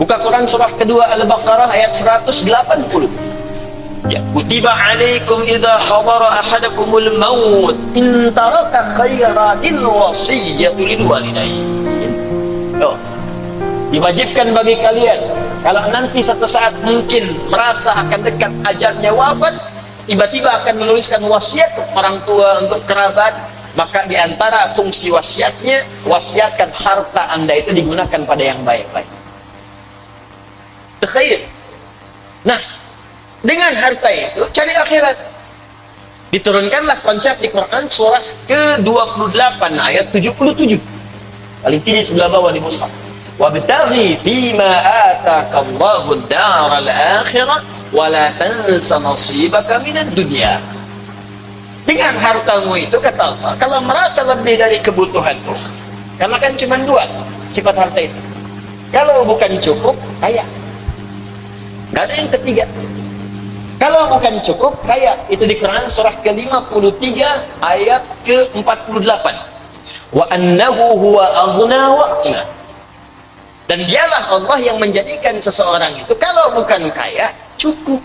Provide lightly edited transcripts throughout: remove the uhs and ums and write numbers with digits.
Buka Quran surah kedua Al-Baqarah ayat 180. Ya, kutiba alaikum idza hadara ahadakumul maut in taraka khairanil wasiyatu lil walidain. Oh, diwajibkan bagi kalian kalau nanti satu saat mungkin merasa akan dekat ajalnya wafat, tiba-tiba akan menuliskan wasiat untuk orang tua, untuk kerabat, maka diantara fungsi wasiatnya, wasiatkan harta Anda itu digunakan pada yang baik-baik. Khair. Nah, dengan harta itu cari akhirat. Diturunkanlah konsep di Quran surah ke-28 ayat 77. Paling tinggi sebelah bawah di mushaf. Wabtaghi fima atakallahu ad-daral akhirah wa la tansa nasibaka minad dunya. Dengan hartamu itu, kata Allah, kalau merasa lebih dari kebutuhanmu, karena kan cuma dua sifat harta itu. Kalau bukan cukup, kaya. Gak ada yang ketiga. Kalau bukan cukup, kaya. Itu di Quran surah ke-53 ayat ke-48. Wa annahu huwa aghna wa aqna. Dan dialah Allah yang menjadikan seseorang itu kalau bukan kaya, cukup.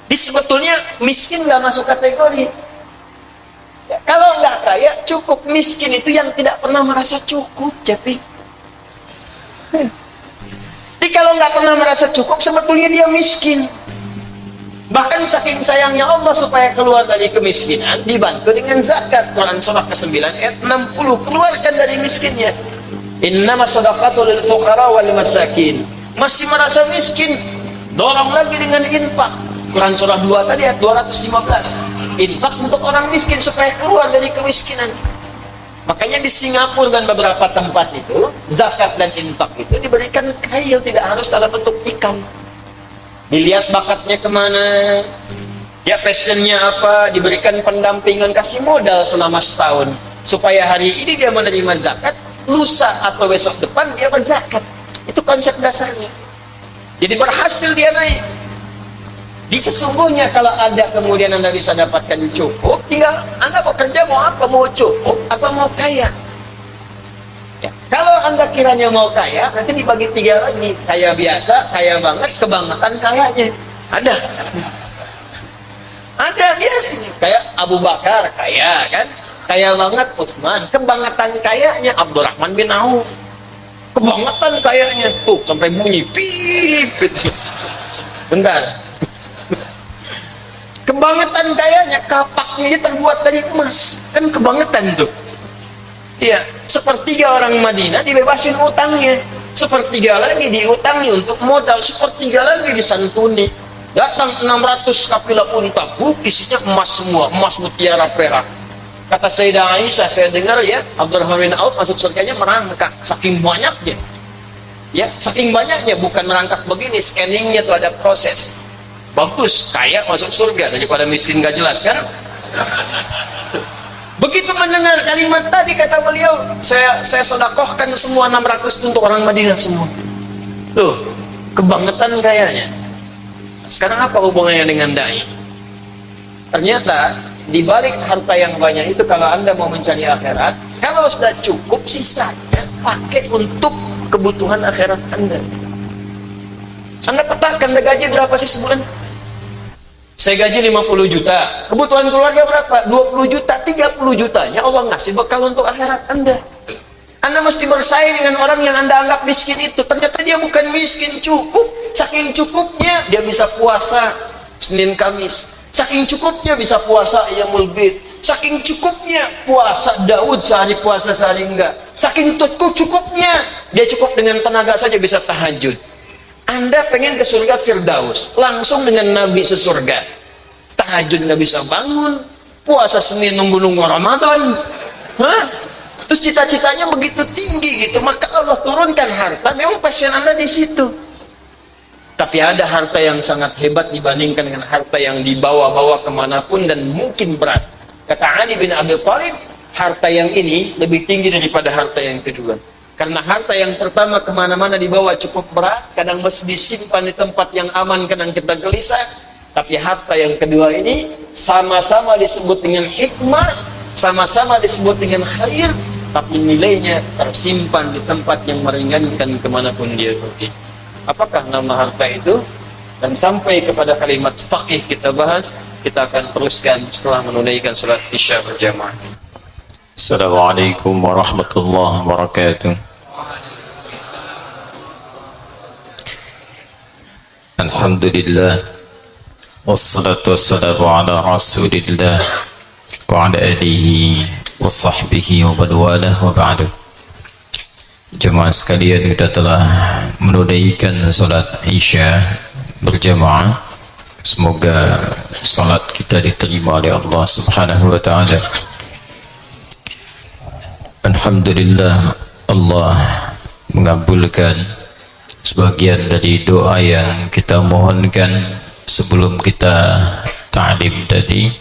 Di sebetulnya miskin gak masuk kategori. Ya, kalau nggak kaya, cukup. Miskin itu yang tidak pernah merasa cukup, Japi. Jadi kalau nggak pernah merasa cukup, sebetulnya dia miskin. Bahkan saking sayangnya Allah supaya keluar dari kemiskinan, dibantu dengan zakat. Quran surah ke-9 ayat 60. Keluarkan dari miskinnya. Innama shadaqatu lil fuqara wal masakin. Masih merasa miskin, dorong lagi dengan infak. Quran surah 2 tadi ayat 215. Infak untuk orang miskin supaya keluar dari kemiskinan. Makanya di Singapura dan beberapa tempat itu, zakat dan infak itu diberikan kail, tidak harus dalam bentuk ikan. Dilihat bakatnya kemana, ya passionnya apa, diberikan pendampingan, kasih modal selama setahun supaya hari ini dia menerima zakat, lusa atau besok depan dia berzakat. Itu konsep dasarnya. Jadi berhasil dia naik. Di sesungguhnya kalau ada kemudian Anda bisa dapatkan cukup, tinggal Anda bekerja mau apa, mau cukup atau mau kaya. Ya, kalau Anda kiranya mau kaya, nanti dibagi tiga lagi. Kaya biasa, kaya banget, kebangetan kayanya. Ada. Ada biasanya. Kayak Abu Bakar, kaya kan? Kaya banget Utsman. Kebangetan kayanya Abdurrahman bin Auf. Kebangetan kayanya. Tuh, sampai bunyi. Pip. Gitu. Bentar. Kebangetan kayanya, kapaknya terbuat dari emas. Kan kebangetan tuh. Iya, sepertiga orang Madinah dibebasin utangnya. Sepertiga lagi diutangi untuk modal. Sepertiga lagi disantuni. Datang 600 kafilah unta. Isinya emas semua. Emas, mutiara, perak. Kata Sayyidah Aisyah, saya dengar ya, Abdurrahman bin Auf masuk surganya merangkak. Saking banyaknya. Ya, saking banyaknya. Bukan merangkak begini, scanningnya tuh ada proses. Bagus, kaya masuk surga daripada miskin gak jelas kan? Begitu mendengar kalimat tadi, kata beliau, saya sedekahkan semua 600 untuk orang Madinah semua. Tuh, kebangetan kayaknya. Sekarang apa hubungannya dengan dai? Ternyata di balik harta yang banyak itu, kalau Anda mau mencari akhirat, kalau sudah cukup, sisanya pakai untuk kebutuhan akhirat Anda. Anda petakan, Anda gaji berapa sih sebulan? Saya gaji 50 juta. Kebutuhan keluarga berapa? 20 juta, 30 jutanya Allah ngasih bekal untuk akhirat Anda. Anda mesti bersaing dengan orang yang Anda anggap miskin itu. Ternyata dia bukan miskin, cukup. Saking cukupnya dia bisa puasa Senin Kamis. Saking cukupnya bisa puasa Yaumul Bid. Saking cukupnya puasa Daud sehari puasa sehari enggak. Saking cukupnya dia cukup dengan tenaga saja bisa tahajud. Anda pengen ke surga Firdaus, langsung dengan Nabi sesurga. Tahajud nggak bisa bangun, puasa Senin nunggu-nunggu Ramadan. Hah? Terus cita-citanya begitu tinggi gitu, maka Allah turunkan harta. Memang passion Anda di situ. Tapi ada harta yang sangat hebat dibandingkan dengan harta yang dibawa-bawa kemanapun dan mungkin berat. Kata Ali bin Abi Thalib, harta yang ini lebih tinggi daripada harta yang kedua. Karena harta yang pertama kemana-mana dibawa cukup berat, kadang mesti disimpan di tempat yang aman, kadang kita gelisah. Tapi harta yang kedua ini sama-sama disebut dengan hikmah, sama-sama disebut dengan khair, tapi nilainya tersimpan di tempat yang meringankan kemanapun dia pergi. Apakah nama harta itu? Dan sampai kepada kalimat faqih kita bahas, kita akan teruskan setelah menunaikan salat Isya berjamaah. Assalamualaikum warahmatullahi wabarakatuh. Alhamdulillah, wassalatu wassalamu ala rasulillah wa ala alihi wa sahbihi wa badwalah wa ba'du. Jemaah sekalian, kita telah menunaikan salat Isya berjamaah. Semoga salat kita diterima oleh Allah Subhanahu wa taala. Alhamdulillah, Allah mengabulkan sebagian dari doa yang kita mohonkan sebelum kita ta'lim tadi.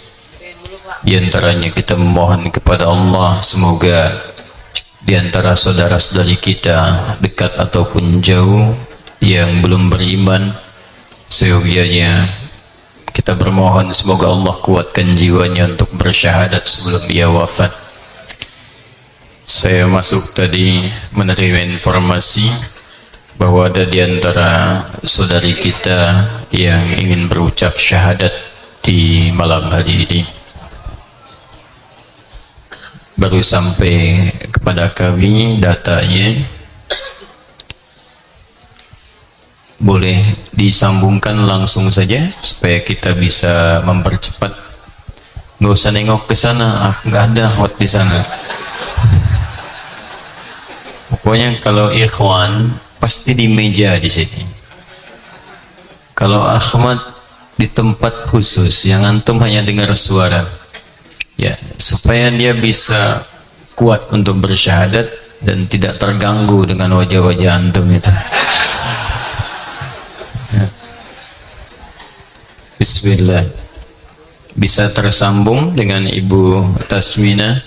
Di antaranya kita memohon kepada Allah semoga di antara saudara-saudari kita dekat ataupun jauh yang belum beriman, seyogianya kita bermohon semoga Allah kuatkan jiwanya untuk bersyahadat sebelum ia wafat. Saya masuk tadi menerima informasi bahwa ada di antara saudari kita yang ingin berucap syahadat di malam hari ini. Baru sampai kepada kami datanya. Boleh disambungkan langsung saja supaya kita bisa mempercepat. Nggak usah nengok ke sana, nggak ada hot di sana. Pokoknya kalau ikhwan pasti di meja di sini. Kalau Ahmad di tempat khusus yang antum hanya dengar suara, ya, supaya dia bisa kuat untuk bersyahadat dan tidak terganggu dengan wajah-wajah antum itu. Ya. Bismillah. Bisa tersambung dengan Ibu Tasmina.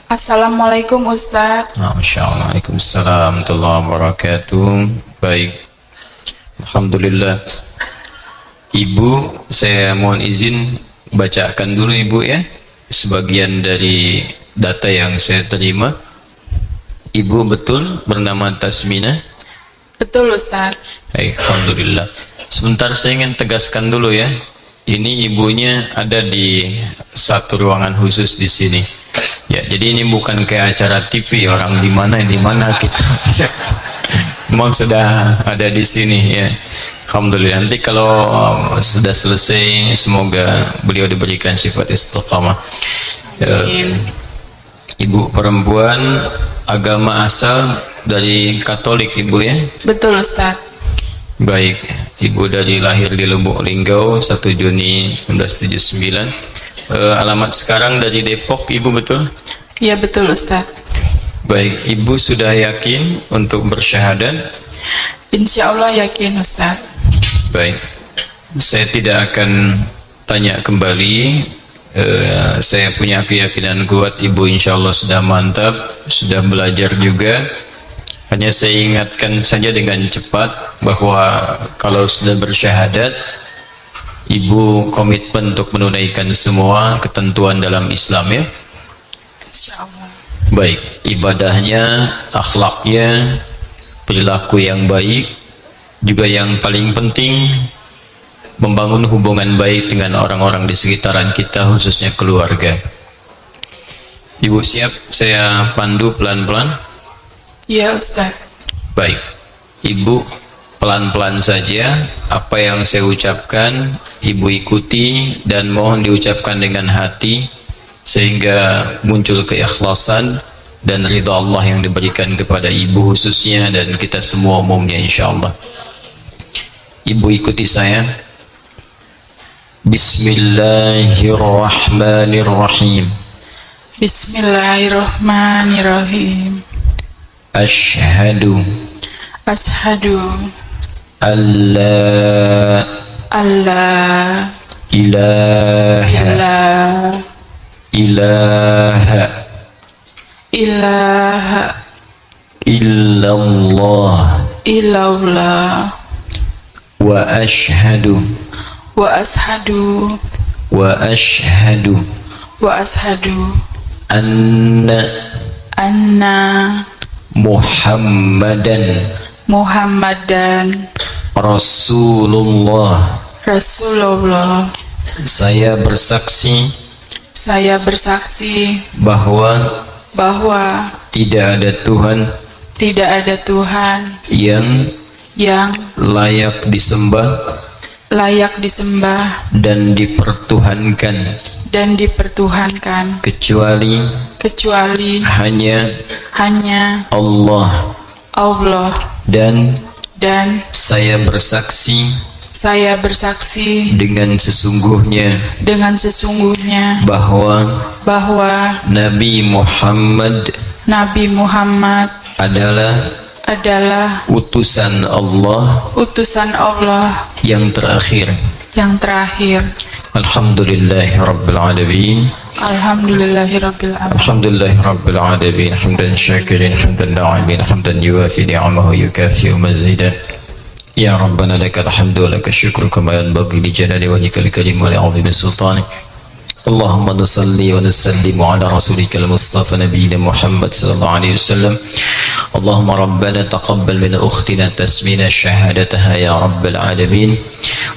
Assalamualaikum Ustaz. Masya-Allah. Waalaikumsalam warahmatullahi wabarakatuh. Baik, alhamdulillah. Ibu, saya mohon izin bacakan dulu Ibu ya sebagian dari data yang saya terima. Ibu betul bernama Tasmina? Betul Ustaz. Baik, alhamdulillah. Sebentar saya ingin tegaskan dulu ya. Ini ibunya ada di satu ruangan khusus di sini. Ya, jadi ini bukan kayak acara TV orang di mana kita. Memang sudah ada di sini ya. Alhamdulillah. Nanti kalau sudah selesai semoga beliau diberikan sifat istiqamah. Ibu perempuan, agama asal dari Katolik Ibu ya? Betul Ustaz. Baik, Ibu dari lahir di Lubuk Linggau 1 Juni 1979. Alamat sekarang dari Depok Ibu betul? Iya betul Ustaz. Baik, Ibu sudah yakin untuk bersyahadat? Insya Allah yakin Ustaz. Baik, saya tidak akan tanya kembali. Saya punya keyakinan kuat Ibu insya Allah sudah mantap, sudah belajar juga. Hanya saya ingatkan saja dengan cepat bahwa kalau sudah bersyahadat, Ibu komitmen untuk menunaikan semua ketentuan dalam Islam ya? Insya Allah. Baik, ibadahnya, akhlaknya, perilaku yang baik, juga yang paling penting membangun hubungan baik dengan orang-orang di sekitaran kita, khususnya keluarga. Ibu siap saya pandu pelan-pelan? Iya Ustaz. Baik, Ibu pelan-pelan saja apa yang saya ucapkan Ibu ikuti dan mohon diucapkan dengan hati sehingga muncul keikhlasan dan ridha Allah yang diberikan kepada Ibu khususnya dan kita semua umumnya insyaallah. Ibu ikuti saya. Bismillahirrahmanirrahim. Bismillahirrahmanirrahim. Ashhadu alla ilaha illallah wa ashhadu anna anna Muhammadan Muhammadan Rasulullah. Rasulullah. Saya bersaksi Saya bersaksi bahwa bahwa tidak ada Tuhan tidak ada Tuhan yang yang layak disembah layak disembah dan dipertuhankan dan dipertuhankan kecuali hanya Allah. Allah. Dan Dan saya bersaksi saya bersaksi dengan sesungguhnya bahwa bahwa Nabi Muhammad Nabi Muhammad adalah utusan Allah utusan Allah yang terakhir. Alhamdulillahi Rabbil Alamin. Alhamdulillahirabbil alamin. Alhamdulillahi Rabbil Alamin. Hamdan syakirin, hamdan na'imin, hamdan yuwafi ni'amahu yukafi'u mazidan. Ya Rabbana lakal hamdu wa lakal syukru kama yanbaghi li jalali wajhikal karim wa li'azimi sultanik. Allahumma nusalli wa nusallimu ala rasulika al-mustafa nabiyyina Muhammad sallallahu alaihi wasallam. اللهم ربنا تقبل من أختنا تسمينا شهادتها يا رب العالمين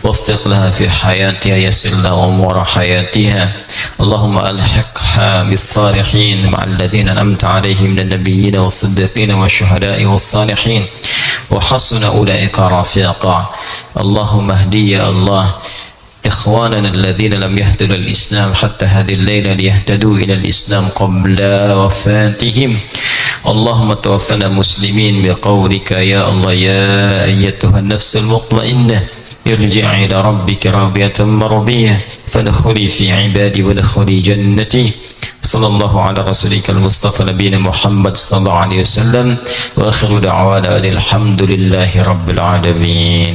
وفق لها في حياتها يسر لها أمور حياتها اللهم ألحقها بالصالحين مع الذين أنعمت عليهم من النبيين والصديقين والشهداء والصالحين وحسن أولئك رفيقا اللهم اهدي يا الله إخواننا الذين لم يهتدوا الإسلام حتى هذه الليلة ليهتدوا إلى الإسلام قبل وفاتهم اللهم توفنا مسلمين بقولك يا الله يا أيتها النفس المطمئنة ارجعي إلى ربك راضية مرضية فادخلي في عبادي وادخلي جنتي صلى الله على رسولك المصطفى نبينا محمد صلى الله عليه وسلم وآخر دعوانا الحمد لله رب العالمين.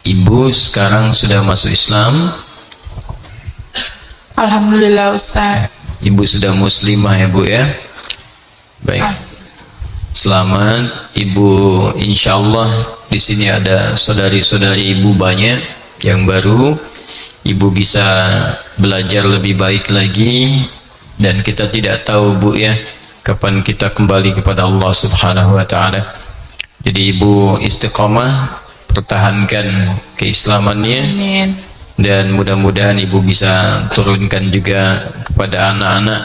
Ibu sekarang sudah masuk Islam? Alhamdulillah Ustaz. Ibu sudah muslimah ya Bu ya? Baik. Selamat Ibu, insyaallah di sini ada saudari-saudari Ibu banyak yang baru. Ibu bisa belajar lebih baik lagi dan kita tidak tahu Bu ya kapan kita kembali kepada Allah Subhanahu wa taala. Jadi Ibu istiqamah, pertahankan keislamannya. Amin. Dan mudah-mudahan Ibu bisa turunkan juga kepada anak-anak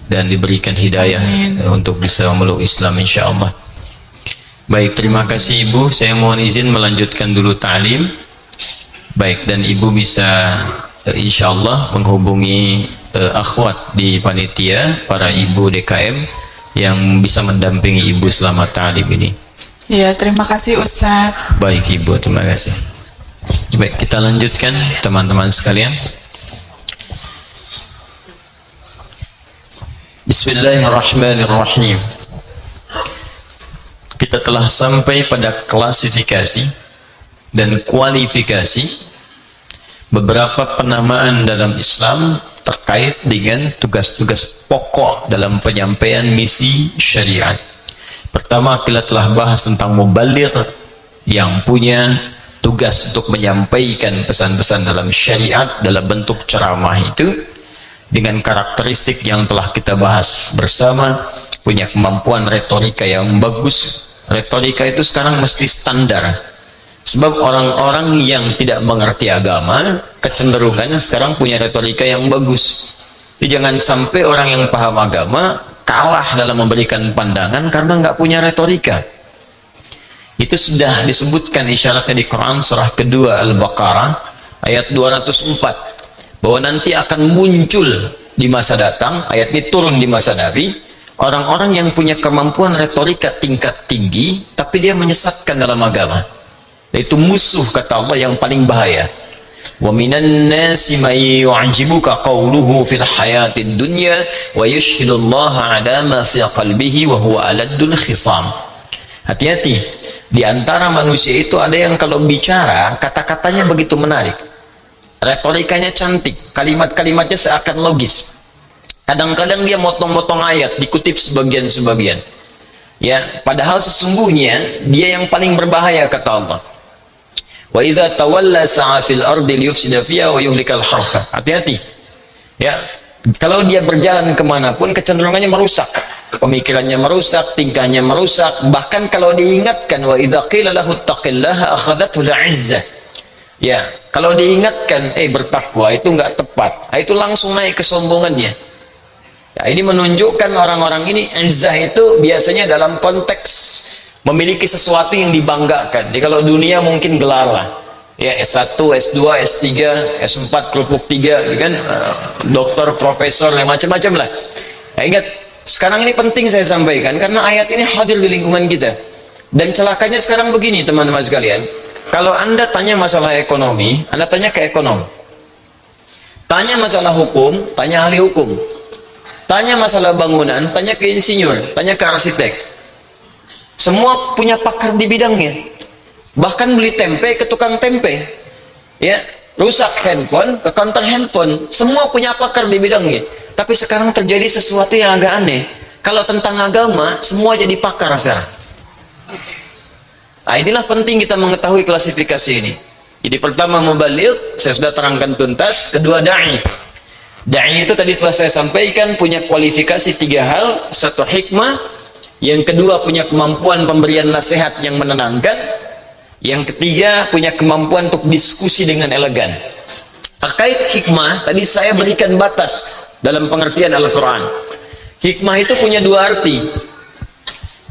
dan diberikan hidayah untuk bisa memeluk Islam insyaallah. Baik, terima kasih Ibu. Saya mohon izin melanjutkan dulu ta'lim. Baik, dan Ibu bisa insyaallah menghubungi akhwat di panitia, para Ibu DKM yang bisa mendampingi Ibu selama ta'lim ini. Ya, terima kasih Ustaz. Baik Ibu, terima kasih. Baik, kita lanjutkan teman-teman sekalian. Bismillahirrahmanirrahim. Kita telah sampai pada klasifikasi dan kualifikasi beberapa penamaan dalam Islam terkait dengan tugas-tugas pokok dalam penyampaian misi syariat. Pertama, kita telah bahas tentang mubaligh yang punya tugas untuk menyampaikan pesan-pesan dalam syariat dalam bentuk ceramah itu dengan karakteristik yang telah kita bahas bersama, punya kemampuan retorika yang bagus. Retorika itu sekarang mesti standar, sebab orang-orang yang tidak mengerti agama kecenderungannya sekarang punya retorika yang bagus. Jadi jangan sampai orang yang paham agama kalah dalam memberikan pandangan karena nggak punya retorika. Itu sudah disebutkan isyaratnya di Quran surah kedua Al-Baqarah ayat 204 bahwa nanti akan muncul di masa datang, ayat ini turun di masa Nabi, orang-orang yang punya kemampuan retorika tingkat tinggi tapi dia menyesatkan dalam agama. Itu musuh kata Allah yang paling bahaya. Wa minan nasi may yu'jibuka qawluhu fil hayatid dunya wa yashhadullaha 'ala ma fi qalbihi wa huwa aladdul khisam. Hati-hati, di antara manusia itu ada yang kalau bicara kata-katanya begitu menarik, retorikanya cantik, kalimat-kalimatnya seakan logis. Kadang-kadang dia motong-motong ayat, dikutip sebagian-sebagian. Ya, padahal sesungguhnya dia yang paling berbahaya kata Allah. Wa idza tawalla sa'a fil ardi liyufsida fiha wa yuhlikal harfa. Hati-hati. Ya, Kalau dia berjalan kemanapun, kecenderungannya merusak. Pemikirannya merusak, tingkahnya merusak. Bahkan kalau diingatkan, wa idza qila lahu taqillaha akhadhathu al-'izzah. Ya, kalau diingatkan, bertakwa itu enggak tepat. Itu langsung naik kesombongannya. Ya, ini menunjukkan orang-orang ini izzah itu biasanya dalam konteks memiliki sesuatu yang dibanggakan. Jadi kalau dunia mungkin gelar lah. Ya, S1, S2, S3, S4, kerupuk 3, kan? Doktor, profesor, macam-macam lah. Ya, ingat, sekarang ini penting saya sampaikan karena ayat ini hadir di lingkungan kita. Dan celakanya sekarang begini, teman-teman sekalian. Kalau Anda tanya masalah ekonomi, Anda tanya ke ekonom. Tanya masalah hukum, tanya ahli hukum. Tanya masalah bangunan, tanya ke insinyur, tanya ke arsitek. Semua punya pakar di bidangnya. Bahkan beli tempe ke tukang tempe, ya, rusak handphone ke counter handphone, semua punya pakar di bidangnya. Tapi sekarang terjadi sesuatu yang agak aneh. Kalau tentang agama, semua jadi pakar sekarang. Nah, inilah penting kita mengetahui klasifikasi ini. Jadi pertama mubaligh, saya sudah terangkan tuntas. Kedua da'i. Da'i itu tadi telah saya sampaikan punya kualifikasi 3 hal. Satu, hikmah. Yang kedua, punya kemampuan pemberian nasihat yang menenangkan. Yang ketiga, punya kemampuan untuk diskusi dengan elegan. Terkait hikmah, tadi saya berikan batas dalam pengertian Al-Quran. Hikmah itu punya 2 arti.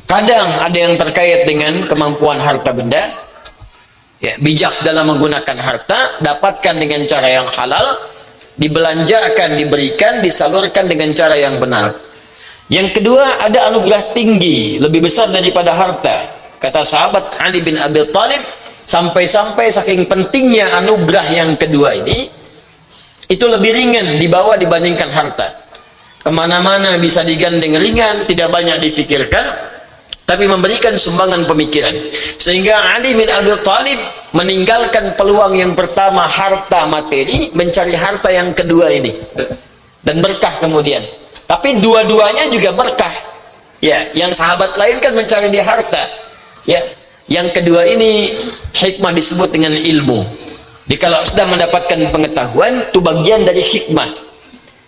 Kadang ada yang terkait dengan kemampuan harta benda, ya, bijak dalam menggunakan harta, dapatkan dengan cara yang halal, dibelanjakan, diberikan, disalurkan dengan cara yang benar. Yang kedua, ada anugerah tinggi, lebih besar daripada harta. Kata sahabat Ali bin Abi Thalib, sampai-sampai saking pentingnya anugerah yang kedua ini, itu lebih ringan dibawa dibandingkan harta. Kemana-mana bisa digandeng ringan, tidak banyak difikirkan, tapi memberikan sumbangan pemikiran. Sehingga Ali bin Abi Thalib meninggalkan peluang yang pertama, harta materi, mencari harta yang kedua ini. Dan berkah kemudian. Tapi dua-duanya juga berkah. Ya, yang sahabat lain kan mencari di harta. Ya, yang kedua ini hikmah disebut dengan ilmu. Jadi kalau sudah mendapatkan pengetahuan, itu bagian dari hikmah.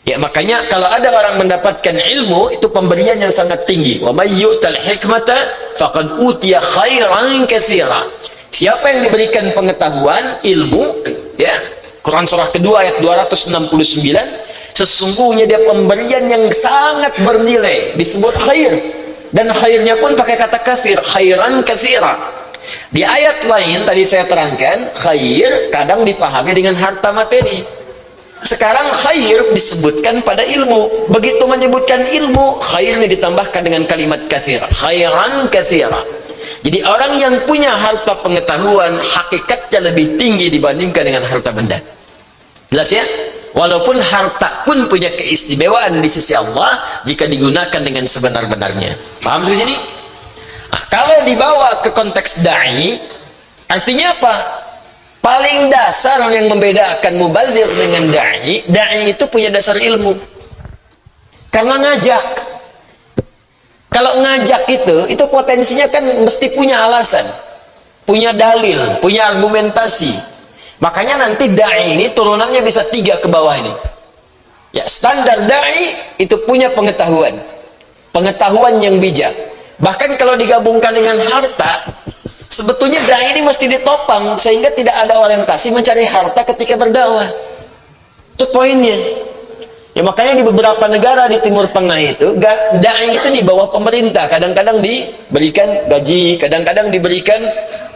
Ya, makanya kalau ada orang mendapatkan ilmu, itu pemberian yang sangat tinggi. Wa may yu'tal hikmata faqad utiya khairan katsira. Siapa yang diberikan pengetahuan, ilmu, ya. Quran surah kedua ayat 269, sesungguhnya dia pemberian yang sangat bernilai, disebut khair. Dan khairnya pun pakai kata katsir, khairan katsira. Di ayat lain tadi saya terangkan, khair kadang dipahami dengan harta materi. Sekarang khair disebutkan pada ilmu. Begitu menyebutkan ilmu, khairnya ditambahkan dengan kalimat katsira, khairan katsira. Jadi orang yang punya harta pengetahuan, hakikatnya lebih tinggi dibandingkan dengan harta benda. Jelas ya? Walaupun harta pun punya keistimewaan di sisi Allah jika digunakan dengan sebenar-benarnya. Paham sampai sini? Nah, kalau dibawa ke konteks da'i, artinya apa? Paling dasar yang membedakan mubaligh dengan da'i, da'i itu punya dasar ilmu. Karena ngajak. Kalau ngajak itu potensinya kan mesti punya alasan, punya dalil, punya argumentasi. Makanya nanti da'i ini turunannya bisa 3 ke bawah ini. Ya, standar da'i itu punya pengetahuan. Pengetahuan yang bijak. Bahkan kalau digabungkan dengan harta, sebetulnya da'i ini mesti ditopang sehingga tidak ada orientasi mencari harta ketika berdakwah. Itu poinnya. Ya, makanya di beberapa negara di Timur Tengah itu, da'i itu di bawah pemerintah. Kadang-kadang diberikan gaji, kadang-kadang diberikan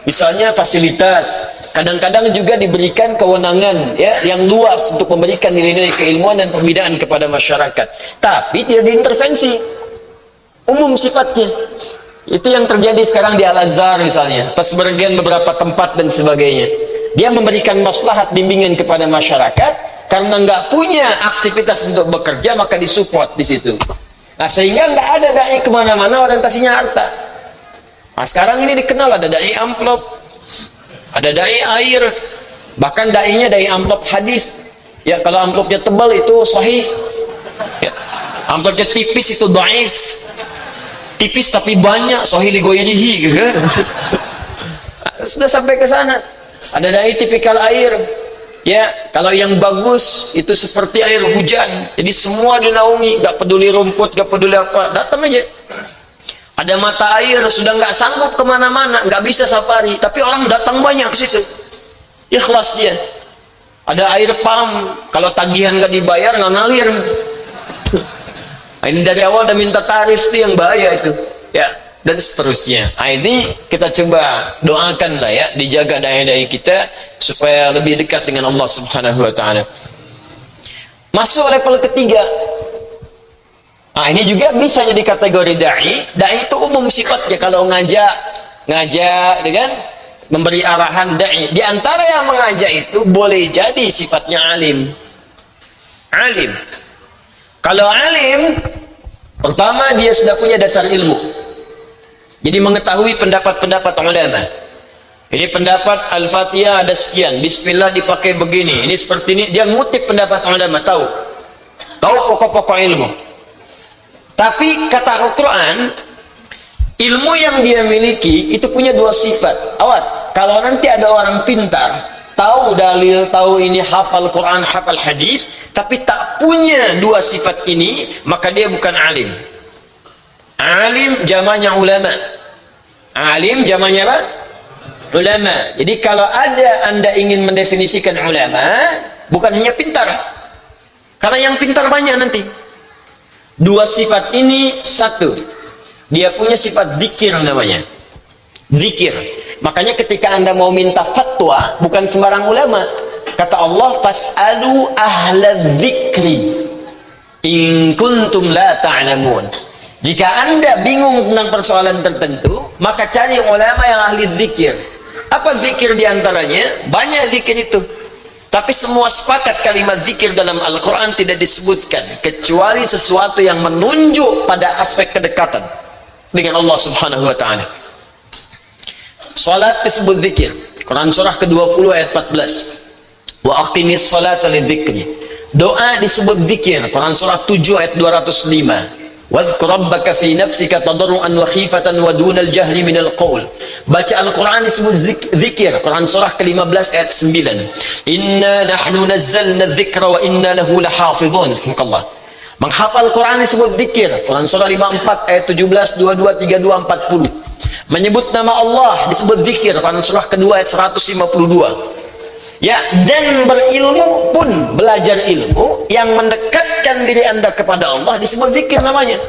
misalnya fasilitas. Kadang-kadang juga diberikan kewenangan, ya, yang luas untuk memberikan nilai-nilai keilmuan dan pembinaan kepada masyarakat. Tapi tidak diintervensi. Umum sifatnya. Itu yang terjadi sekarang di Al-Azhar misalnya. Pas sebagian beberapa tempat dan sebagainya. Dia memberikan maslahat bimbingan kepada masyarakat karena nggak punya aktivitas untuk bekerja, maka disupport di situ. Nah, sehingga nggak ada dai kemana-mana orientasinya harta. Nah, sekarang ini dikenal ada dai amplop, ada dai air, bahkan dainya dai amplop hadis. Ya, kalau amplopnya tebal itu sahih, ya, amplopnya tipis itu dhaif, tipis tapi banyak sahih li ghairihi gitu kan. Sudah sampai ke sana. Ada dai tipikal air, Ya, kalau yang bagus itu seperti air hujan. Jadi semua dinaungi, gak peduli rumput, gak peduli apa, datang aja. Ada mata air, sudah nggak sanggup kemana-mana, nggak bisa safari, tapi orang datang banyak ke situ. Ikhlas dia. Ada air pam, kalau tagihan nggak dibayar nggak ngalir. Ini dari awal udah minta tarif tuh yang bahaya itu, ya, dan seterusnya. Ini kita coba doakan lah ya, dijaga daya-daya kita supaya lebih dekat dengan Allah Subhanahu Wa Taala. Masuk level ketiga. Nah, ini juga bisa jadi kategori dai. Dai itu umum sifatnya, kalau ngajak, kan? Memberi arahan dai. Di antara yang mengajak itu boleh jadi sifatnya alim. Alim. Kalau alim, pertama dia sudah punya dasar ilmu. Jadi mengetahui pendapat-pendapat ulama. Ini pendapat Al-Fatihah ada sekian, Bismillah dipakai begini, ini seperti ini. Dia ngutip pendapat ulama, tahu pokok-pokok ilmu. Tapi kata Al-Quran, ilmu yang dia miliki itu punya dua sifat. Awas, kalau nanti ada orang pintar, tahu dalil, tahu ini, hafal Quran, hafal hadis, tapi tak punya dua sifat ini, maka dia bukan alim. Alim jamaknya ulama. Alim jamaknya apa? Ulama. Jadi kalau ada Anda ingin mendefinisikan ulama, bukan hanya pintar. Karena yang pintar banyak nanti. Dua sifat ini, satu, dia punya sifat zikir namanya. Zikir. Makanya ketika Anda mau minta fatwa, bukan sembarang ulama. Kata Allah, fas'alu ahla dzikri in kuntum la ta'lamun. Jika Anda bingung tentang persoalan tertentu, maka cari ulama yang ahli zikir. Apa zikir diantaranya? Banyak zikir itu. Tapi semua sepakat kalimat zikir dalam Al-Quran tidak disebutkan kecuali sesuatu yang menunjuk pada aspek kedekatan dengan Allah Subhanahu Wa Taala. Salat disebut zikir. Quran surah ke-20 ayat 14. Wa aqimis salata lidzikri. Doa disebut zikir. Quran surah 7 ayat 205. Wadhkur rabbaka fi nafsika tadarruan wa khifatan wa dunal jahri minal qaul. Baca Al-Quran disebut zikir. Quran surah ke-15 ayat 9. Inna nahnu nazzalna dzikra wa inna lahu lahafizun. Menghafal Quran disebut zikir. Quran surah 54 ayat 17, 22, 32, 40. Menyebut nama Allah disebut zikir. Quran surah kedua ayat 152. Ya, dan berilmu pun, belajar ilmu yang mendekatkan diri Anda kepada Allah disebut zikir namanya.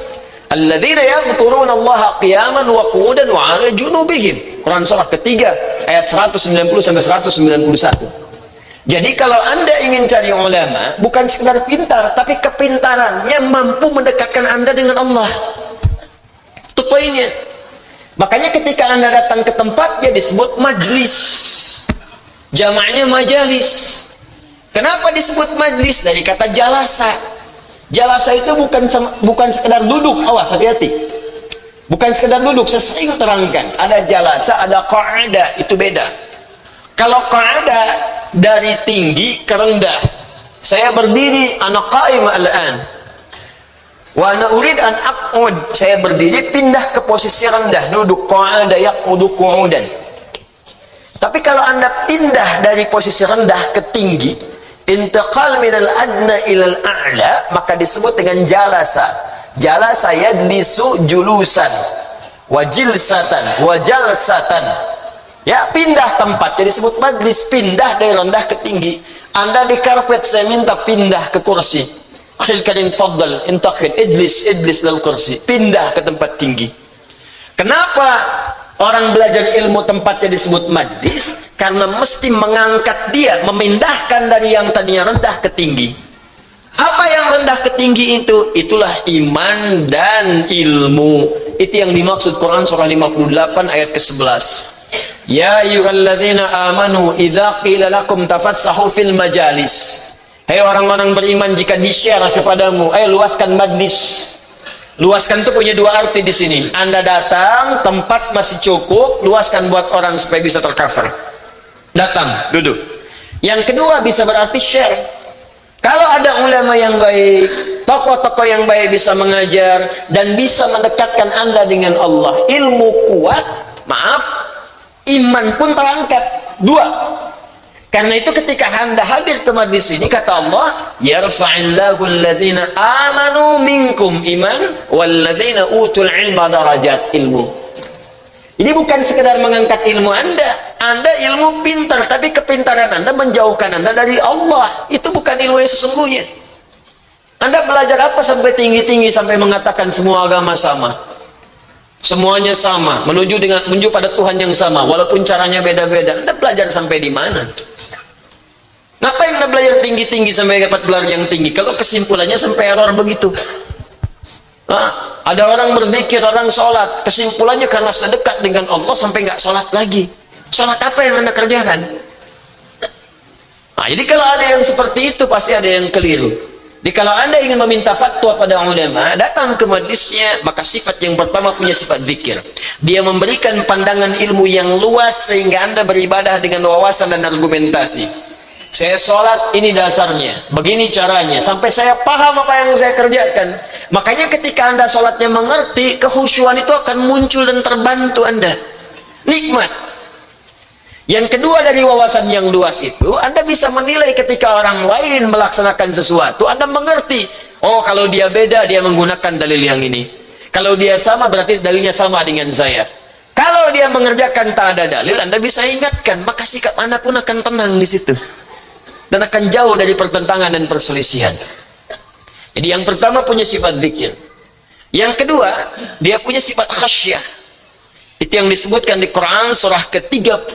Alladzina yadhkuruna Allah qiyaman wa qu'udan wa 'ala junubihim. Quran surah ketiga ayat 190 sampai 191. Jadi kalau Anda ingin cari ulama, bukan sekedar pintar, tapi kepintarannya mampu mendekatkan Anda dengan Allah. Itu poinnya. Makanya ketika Anda datang ke tempatnya disebut majlis. Jamaknya majalis. Kenapa disebut majlis? Dari kata jalasa. Jalasa itu bukan sekedar duduk. Awas, hati-hati. Bukan sekedar duduk. Saya sering terangkan. Ada jalasa, ada qa'ada. Itu beda. Kalau qa'ada dari tinggi ke rendah. Saya berdiri, ana qa'im al-an. Wa ana urid an aq'ud. Saya berdiri, pindah ke posisi rendah. Duduk qa'ada yaqudu qu'udan. Tapi kalau Anda pindah dari posisi rendah ke tinggi, intiqal minal adna ilal a'la, maka disebut dengan jalasa. Jalasa yadlisu julusan, wa jilsatan, wa jalsatan. Ya, pindah tempat. Jadi disebut majlis, pindah dari rendah ke tinggi. Anda di karpet, saya minta pindah ke kursi. Akhil karim faddal, intaqid, idlis lal kursi. Pindah ke tempat tinggi. Kenapa orang belajar ilmu tempatnya disebut majlis? Karena mesti mengangkat dia, memindahkan dari yang tadinya rendah ke tinggi. Apa yang rendah ke tinggi itu? Itulah iman dan ilmu. Itu yang dimaksud Quran surah 58 ayat ke-11. Ya ayyuhalladzina amanu idza qila lakum tafassahu fil majalis. Hai orang-orang beriman, jika di-share kepadamu, ayo luaskan majlis. Luaskan itu punya dua arti di sini. Anda datang, tempat masih cukup, luaskan buat orang supaya bisa tercover. Datang, duduk. Yang kedua bisa berarti share. Kalau ada ulama yang baik, tokoh-tokoh yang baik bisa mengajar dan bisa mendekatkan Anda dengan Allah. Ilmu kuat, maaf, iman pun terangkat. Dua. Karena itu ketika Anda hadir ke majlis ini, kata Allah, yarfa'illahu alladhina amanu minkum iman walladhina utul ilma darajat ilmu. Ini bukan sekedar mengangkat ilmu Anda. Anda ilmu pintar, tapi kepintaran Anda menjauhkan Anda dari Allah. Itu bukan ilmu yang sesungguhnya. Anda belajar apa sampai tinggi-tinggi sampai mengatakan semua agama sama? Semuanya sama, menuju pada Tuhan yang sama, walaupun caranya beda-beda. Anda belajar sampai di mana? Ngapain Anda belajar tinggi-tinggi sampai dapat gelar yang tinggi? Kalau kesimpulannya sampai error begitu. Ada orang berzikir, orang sholat, kesimpulannya karena sudah dekat dengan Allah sampai nggak sholat lagi. Sholat apa yang Anda kerjakan? Jadi kalau ada yang seperti itu, pasti ada yang keliru. Jadi kalau Anda ingin meminta fatwa pada ulama, datang ke majlisnya, maka sifat yang pertama punya sifat zikir. Dia memberikan pandangan ilmu yang luas sehingga Anda beribadah dengan wawasan dan argumentasi. Saya sholat, ini dasarnya, begini caranya, sampai saya paham apa yang saya kerjakan. Makanya ketika Anda sholatnya mengerti, kehusyuan itu akan muncul dan terbantu Anda. Nikmat. Yang kedua dari wawasan yang luas itu, Anda bisa menilai ketika orang lain melaksanakan sesuatu, Anda mengerti, oh kalau dia beda, dia menggunakan dalil yang ini. Kalau dia sama, berarti dalilnya sama dengan saya. Kalau dia mengerjakan tak ada dalil, Anda bisa ingatkan, maka sikap Anda pun akan tenang di situ. Dan akan jauh dari pertentangan dan perselisihan. Jadi yang pertama punya sifat zikir. Yang kedua, dia punya sifat khasyah. Itu yang disebutkan di Quran surah ke-35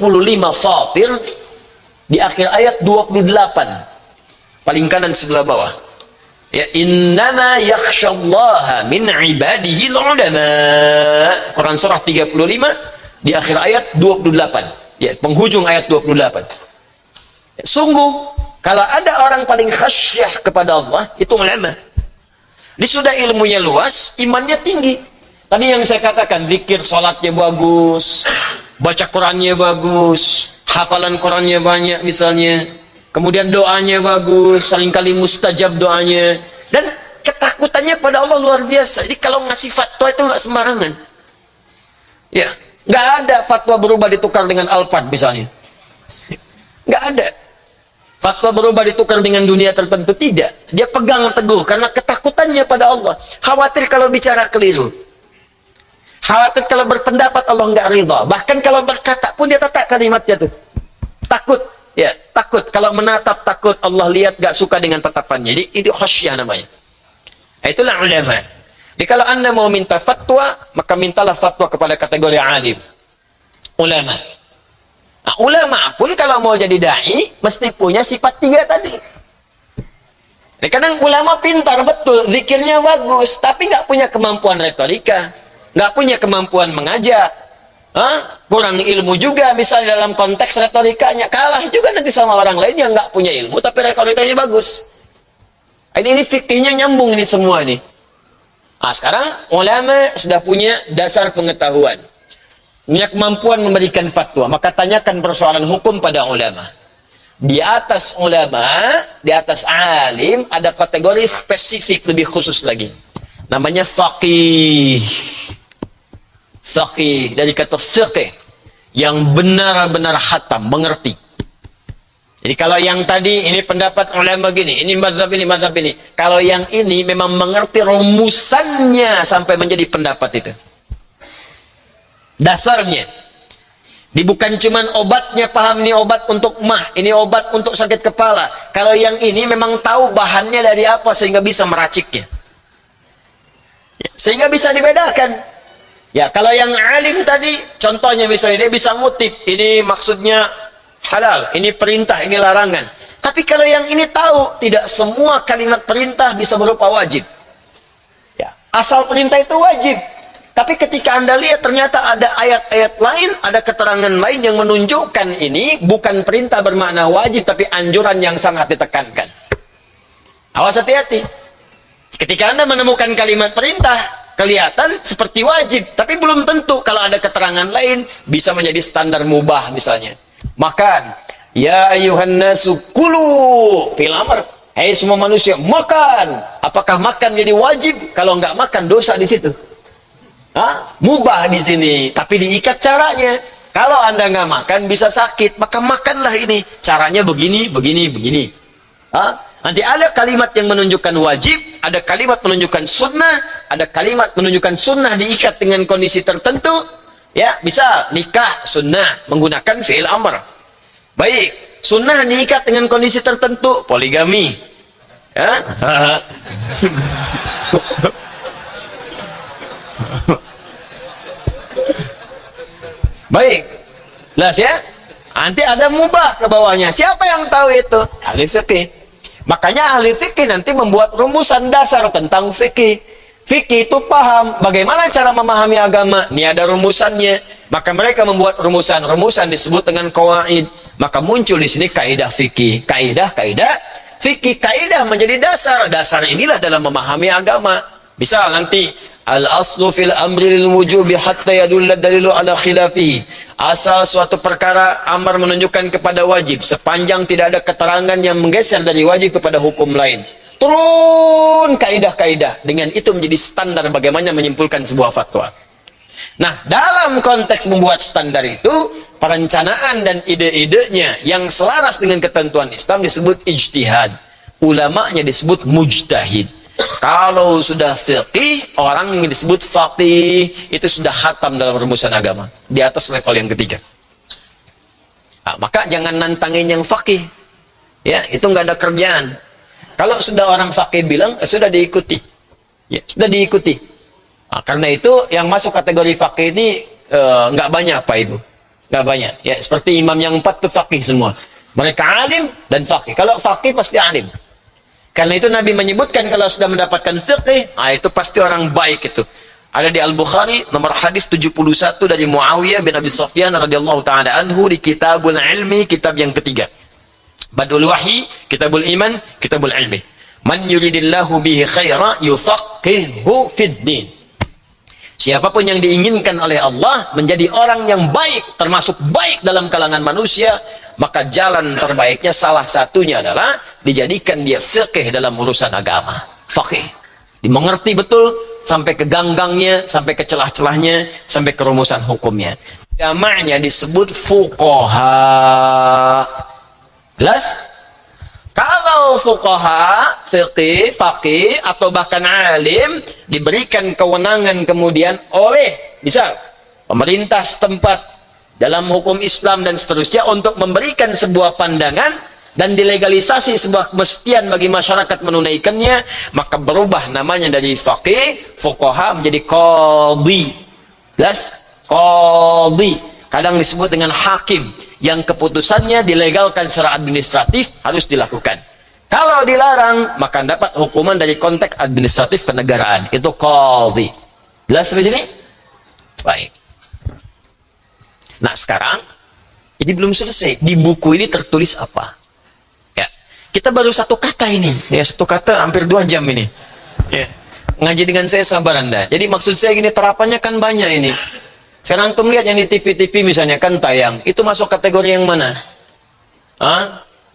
Fatir di akhir ayat 28. Paling kanan sebelah bawah. Ya, innama yakhsyallaha min ibadihi ulama. Quran surah 35 di akhir ayat 28. Ya, penghujung ayat 28. Sungguh, kalau ada orang paling khasyah kepada Allah, itu ulama. Dia sudah ilmunya luas, imannya tinggi. Tadi yang saya katakan, zikir, sholatnya bagus, baca Qurannya bagus, hafalan Qurannya banyak misalnya, kemudian doanya bagus, seringkali mustajab doanya, dan ketakutannya pada Allah luar biasa. Jadi kalau ngasih fatwa itu nggak sembarangan. Ya, nggak ada fatwa berubah ditukar dengan Alphard misalnya. Nggak ada. Fatwa berubah ditukar dengan dunia tertentu, tidak. Dia pegang teguh karena ketakutannya pada Allah. Khawatir kalau bicara keliru. Khawatir kalau berpendapat Allah nggak ridha. Bahkan kalau berkata pun dia tata kalimatnya tuh. Takut, ya takut. Kalau menatap takut, Allah lihat nggak suka dengan tatapannya. Jadi itu khasyah namanya. Itulah ulama. Jadi kalau Anda mau minta fatwa, maka mintalah fatwa kepada kategori alim, ulama. Nah, ulama pun kalau mau jadi dai mesti punya sifat tiga tadi. Nah, kadang ulama pintar betul, zikirnya bagus, tapi nggak punya kemampuan retorika, nggak punya kemampuan mengajak, kurang ilmu juga. Misalnya dalam konteks retorikanya kalah juga nanti sama orang lain yang nggak punya ilmu tapi retorikanya bagus. Ini fikihnya nyambung ini semua ini. Nah, sekarang ulama sudah punya dasar pengetahuan, punya kemampuan memberikan fatwa, maka tanyakan persoalan hukum pada ulama. Di atas ulama, di atas alim, ada kategori spesifik lebih khusus lagi. Namanya faqih. Faqih, dari kata fiqh, yang benar-benar khatam, mengerti. Jadi kalau yang tadi, ini pendapat ulama gini, ini mazhab ini. Kalau yang ini memang mengerti rumusannya sampai menjadi pendapat itu. Dasarnya. Dia bukan cuman obatnya paham, ini obat untuk mah, ini obat untuk sakit kepala. Kalau yang ini memang tahu bahannya dari apa sehingga bisa meraciknya. Sehingga bisa dibedakan. Ya, kalau yang alim tadi, contohnya misalnya dia bisa ngutip, ini maksudnya halal, ini perintah, ini larangan. Tapi kalau yang ini tahu, tidak semua kalimat perintah bisa berupa wajib. Ya, asal perintah itu wajib. Tapi ketika Anda lihat ternyata ada ayat-ayat lain, ada keterangan lain yang menunjukkan ini bukan perintah bermakna wajib, tapi anjuran yang sangat ditekankan. Awas hati-hati. Ketika Anda menemukan kalimat perintah, kelihatan seperti wajib, tapi belum tentu. Kalau ada keterangan lain, bisa menjadi standar mubah misalnya. Makan. Ya ayuhan nasu kulu fil amr. Hai semua manusia, makan. Apakah makan jadi wajib? Kalau nggak makan, dosa di situ. Mubah di sini, tapi diikat caranya. Kalau Anda nggak makan bisa sakit, maka makanlah ini. Caranya begini, begini, begini. Nanti ada kalimat yang menunjukkan wajib, ada kalimat menunjukkan sunnah, ada kalimat menunjukkan sunnah diikat dengan kondisi tertentu. Ya, bisa nikah sunnah menggunakan fi'il amr. Baik, sunnah diikat dengan kondisi tertentu, poligami. Ya. Baik, jelas ya. Nanti ada mubah ke bawahnya. Siapa yang tahu itu? Ahli fikih. Makanya ahli fikih nanti membuat rumusan dasar tentang fikih. Fikih itu paham bagaimana cara memahami agama. Ini ada rumusannya. Maka mereka membuat rumusan. Rumusan disebut dengan qawaid. Maka muncul di sini kaidah fikih. Kaidah fikih. Kaidah menjadi dasar. Dasar inilah dalam memahami agama. Bisa nanti al-aslu fil amri lil wujubi hatta yadulla dalilu ala khilafi. Asal suatu perkara amar menunjukkan kepada wajib sepanjang tidak ada keterangan yang menggeser dari wajib kepada hukum lain. Turun kaidah-kaidah, dengan itu menjadi standar bagaimana menyimpulkan sebuah fatwa. Nah, dalam konteks membuat standar itu, perencanaan dan ide-idenya yang selaras dengan ketentuan Islam disebut ijtihad. Ulamanya disebut mujtahid. Kalau sudah fiqih, orang yang disebut faqih itu sudah khatam dalam rumusan agama, di atas level yang ketiga. Maka jangan nantangin yang faqih. Ya, itu nggak ada kerjaan. Kalau sudah orang faqih bilang, sudah diikuti. Ya, sudah diikuti. Karena itu yang masuk kategori faqih ini nggak banyak Pak Ibu. Nggak banyak. Ya, seperti imam yang 4 itu faqih semua. Mereka alim dan faqih. Kalau faqih pasti alim. Karena itu Nabi menyebutkan kalau sudah mendapatkan fiqih, itu pasti orang baik itu. Ada di Al-Bukhari nomor hadis 71 dari Muawiyah bin Abi Sufyan radhiyallahu taala anhu di Kitabul Ilmi, kitab yang ketiga. Badul Wahyi, Kitabul Iman, Kitabul Ilmi. Man yuridillahu bihi khaira yufaqihu fid din. Siapapun yang diinginkan oleh Allah menjadi orang yang baik, termasuk baik dalam kalangan manusia, maka jalan terbaiknya salah satunya adalah dijadikan dia fiqih dalam urusan agama. Faqih. Dimengerti betul sampai ke ganggangnya, sampai ke celah-celahnya, sampai ke rumusan hukumnya. Jamaknya disebut fuqaha. Jelas? Kalau fuqaha, fiqih, faqih, atau bahkan alim, diberikan kewenangan kemudian oleh, misal, pemerintah setempat, dalam hukum Islam dan seterusnya, untuk memberikan sebuah pandangan, dan dilegalisasi sebuah kemestian bagi masyarakat menunaikannya, maka berubah namanya dari faqih, fuqaha, menjadi qadhi. Jelas? Qadhi. Kadang disebut dengan hakim, yang keputusannya dilegalkan secara administratif harus dilakukan. Kalau dilarang, maka dapat hukuman dari konteks administratif kenegaraan. Itu qadhi. Jelas sampai sini? Baik. Nah, sekarang ini belum selesai. Di buku ini tertulis apa? Ya, kita baru satu kata ini. Ya, satu kata hampir 2 jam ini. Ya. Ngaji dengan saya sabar Anda. Jadi maksud saya gini, terapannya kan banyak ini. Sekarang antum lihat yang di TV-TV misalnya kan tayang, itu masuk kategori yang mana?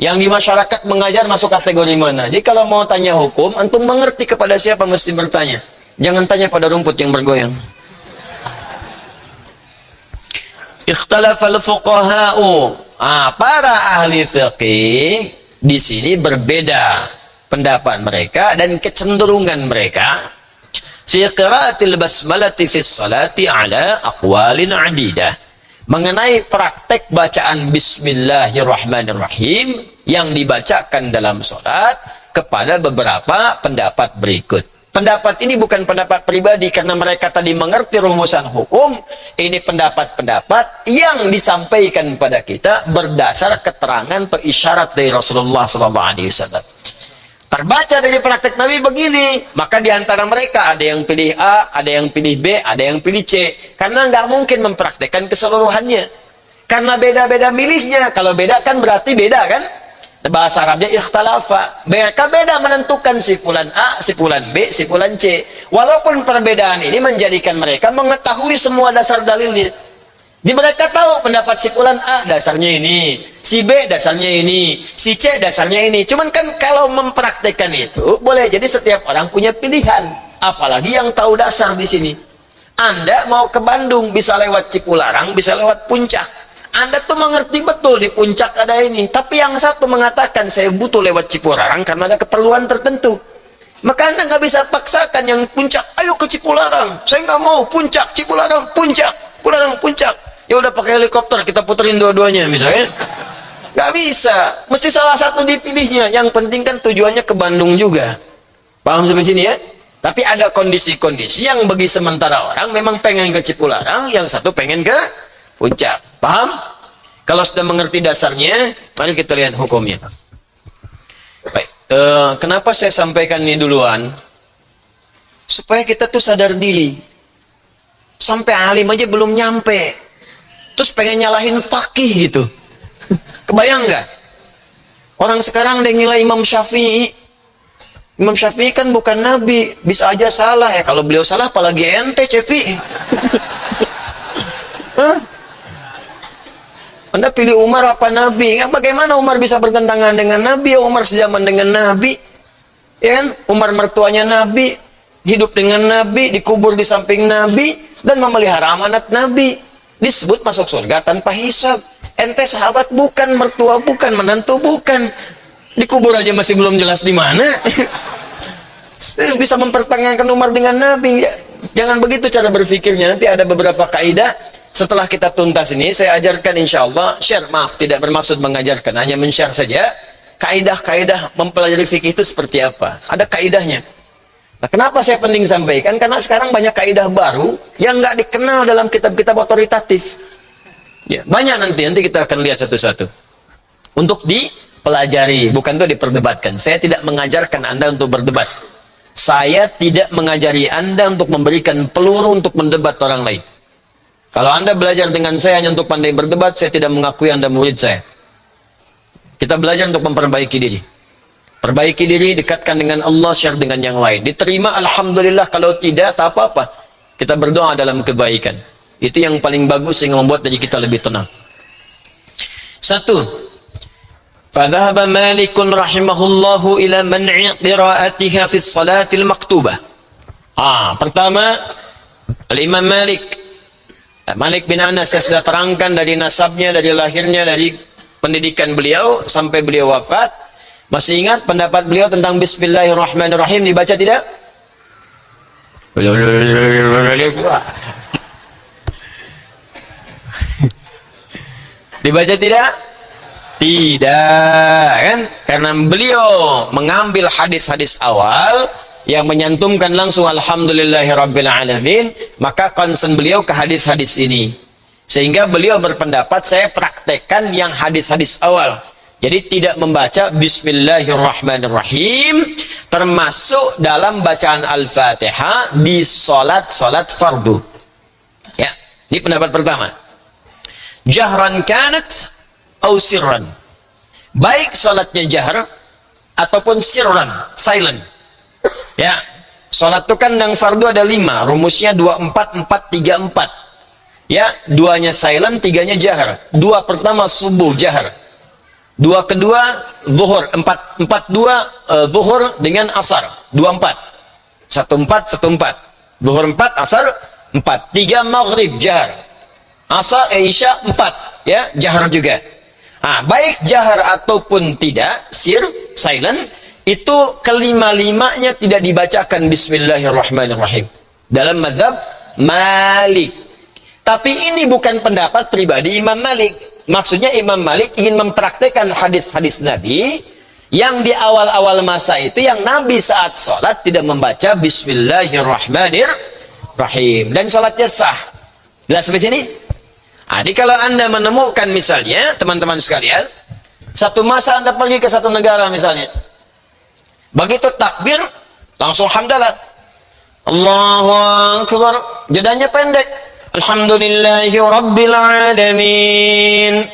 Yang di masyarakat mengajar masuk kategori mana? Jadi kalau mau tanya hukum, antum mengerti kepada siapa mesti bertanya. Jangan tanya pada rumput yang bergoyang. Ikhtalafal fuqaha'u. Para ahli fiqih di sini berbeda pendapat mereka dan kecenderungan mereka. Fi qiraatil basmalati fis salati ala aqwalin adidah. Mengenai praktek bacaan bismillahirrahmanirrahim yang dibacakan dalam salat kepada beberapa pendapat berikut. Pendapat ini bukan pendapat pribadi karena mereka tadi mengerti rumusan hukum. Ini pendapat-pendapat yang disampaikan pada kita berdasar keterangan atau isyarat dari Rasulullah SAW. Terbaca dari praktek Nabi begini, maka di antara mereka ada yang pilih A, ada yang pilih B, ada yang pilih C. Karena nggak mungkin mempraktekkan keseluruhannya. Karena beda-beda milihnya. Kalau beda kan berarti beda kan? Bahasa Arabnya ikhtalafa. Mereka beda menentukan si fulan A, si fulan B, si fulan C. Walaupun perbedaan ini menjadikan mereka mengetahui semua dasar dalilnya. Di mereka tahu pendapat si fulan A dasarnya ini, si B dasarnya ini, si C dasarnya ini. Cuman kan kalau mempraktekkan itu boleh jadi setiap orang punya pilihan. Apalagi yang tahu dasar di sini. Anda mau ke Bandung bisa lewat Cipularang, bisa lewat Puncak. Anda tuh mengerti betul di Puncak ada ini, tapi yang satu mengatakan saya butuh lewat Cipularang karena ada keperluan tertentu. Maka Anda nggak bisa paksakan yang Puncak, ayo ke Cipularang. Saya nggak mau Puncak, Cipularang, Puncak, Cipularang, Puncak. Ya udah pakai helikopter kita puterin dua-duanya misalnya. Nggak bisa, mesti salah satu dipilihnya. Yang penting kan tujuannya ke Bandung juga. Paham sampai sini ya? Tapi ada kondisi-kondisi yang bagi sementara orang memang pengen ke Cipularang, yang satu pengen ke Puncak. Paham? Kalau sudah mengerti dasarnya, mari kita lihat hukumnya. Baik. Kenapa saya sampaikan ini duluan? Supaya kita tuh sadar diri. Sampai alim aja belum nyampe. Terus pengen nyalahin fakih gitu. Kebayang nggak? Orang sekarang ada yang nilai Imam Syafi'i. Imam Syafi'i kan bukan nabi, bisa aja salah ya. Kalau beliau salah apalagi ente, Cepi. Hah? Anda pilih Umar apa nabi? Ya, bagaimana Umar bisa bertentangan dengan nabi? Umar sejaman dengan nabi. Ya kan? Umar mertuanya nabi, hidup dengan nabi, dikubur di samping nabi, dan memelihara amanat nabi. Disebut masuk surga tanpa hisab. Ente sahabat bukan, mertua bukan, menantu bukan. Dikubur aja masih belum jelas di mana. Bisa mempertanggungjawabkan Umar dengan Nabi. Jangan begitu cara berpikirnya. Nanti ada beberapa kaidah. Setelah kita tuntas ini, saya ajarkan insya Allah. Share, maaf, tidak bermaksud mengajarkan, hanya men-share saja. Kaidah-kaidah mempelajari fikih itu seperti apa. Ada kaidahnya. Nah, kenapa saya penting sampaikan? Karena sekarang banyak kaidah baru yang nggak dikenal dalam kitab-kitab otoritatif. Ya, banyak nanti kita akan lihat satu-satu. Untuk dipelajari, bukan untuk diperdebatkan. Saya tidak mengajarkan Anda untuk berdebat. Saya tidak mengajari Anda untuk memberikan peluru untuk mendebat orang lain. Kalau Anda belajar dengan saya hanya untuk pandai berdebat, saya tidak mengakui Anda murid saya. Kita belajar untuk memperbaiki diri. Perbaiki diri, dekatkan dengan Allah, share dengan yang lain. Diterima, alhamdulillah. Kalau tidak, tak apa-apa. Kita berdoa dalam kebaikan. Itu yang paling bagus sehingga membuat diri kita lebih tenang. Satu. فذهب مالك رحمه الله إلى منع قراءتها في الصلاة المكتوبة. Pertama, Imam Malik bin Anas, saya sudah terangkan dari nasabnya, dari lahirnya, dari pendidikan beliau sampai beliau wafat. Masih ingat pendapat beliau tentang Bismillahirrahmanirrahim dibaca tidak? Dibaca tidak? Tidak, kan? Karena beliau mengambil hadis-hadis awal yang menyantumkan langsung alhamdulillahirrabbilalamin, maka concern beliau ke hadis-hadis ini. Sehingga beliau berpendapat saya praktekkan yang hadis-hadis awal. Jadi tidak membaca Bismillahirrahmanirrahim termasuk dalam bacaan Al-Fatihah di solat fardu. Ya, ini pendapat pertama. Jahran kanat au sirran. Baik solatnya jahar ataupun sirran, silent. Ya, solat itu kan yang fardu ada 5, rumusnya 2-4-4-3-4. Ya, 2-nya silent, 3-nya jahar. 2 pertama subuh jahar. 2 kedua zuhur, 4-4-2 zuhur dengan asar. 2-4. 1-4, 1-4. Zuhur 4, asar 4. 3 maghrib jahar. Asar isya 4, ya, jahar juga. Baik jahar ataupun tidak, silent, itu kelima-limanya tidak dibacakan Bismillahirrahmanirrahim dalam mazhab Malik. Tapi ini bukan pendapat pribadi Imam Malik. Maksudnya Imam Malik ingin mempraktekkan hadis-hadis Nabi yang di awal-awal masa itu yang Nabi saat sholat tidak membaca Bismillahirrahmanirrahim dan sholatnya sah. Jelas sampai sini? Jadi kalau Anda menemukan misalnya, teman-teman sekalian, satu masa Anda pergi ke satu negara misalnya. Begitu takbir, langsung hamdalah. Allahu Akbar. Jedanya pendek. Alhamdulillahi Rabbil Alamin.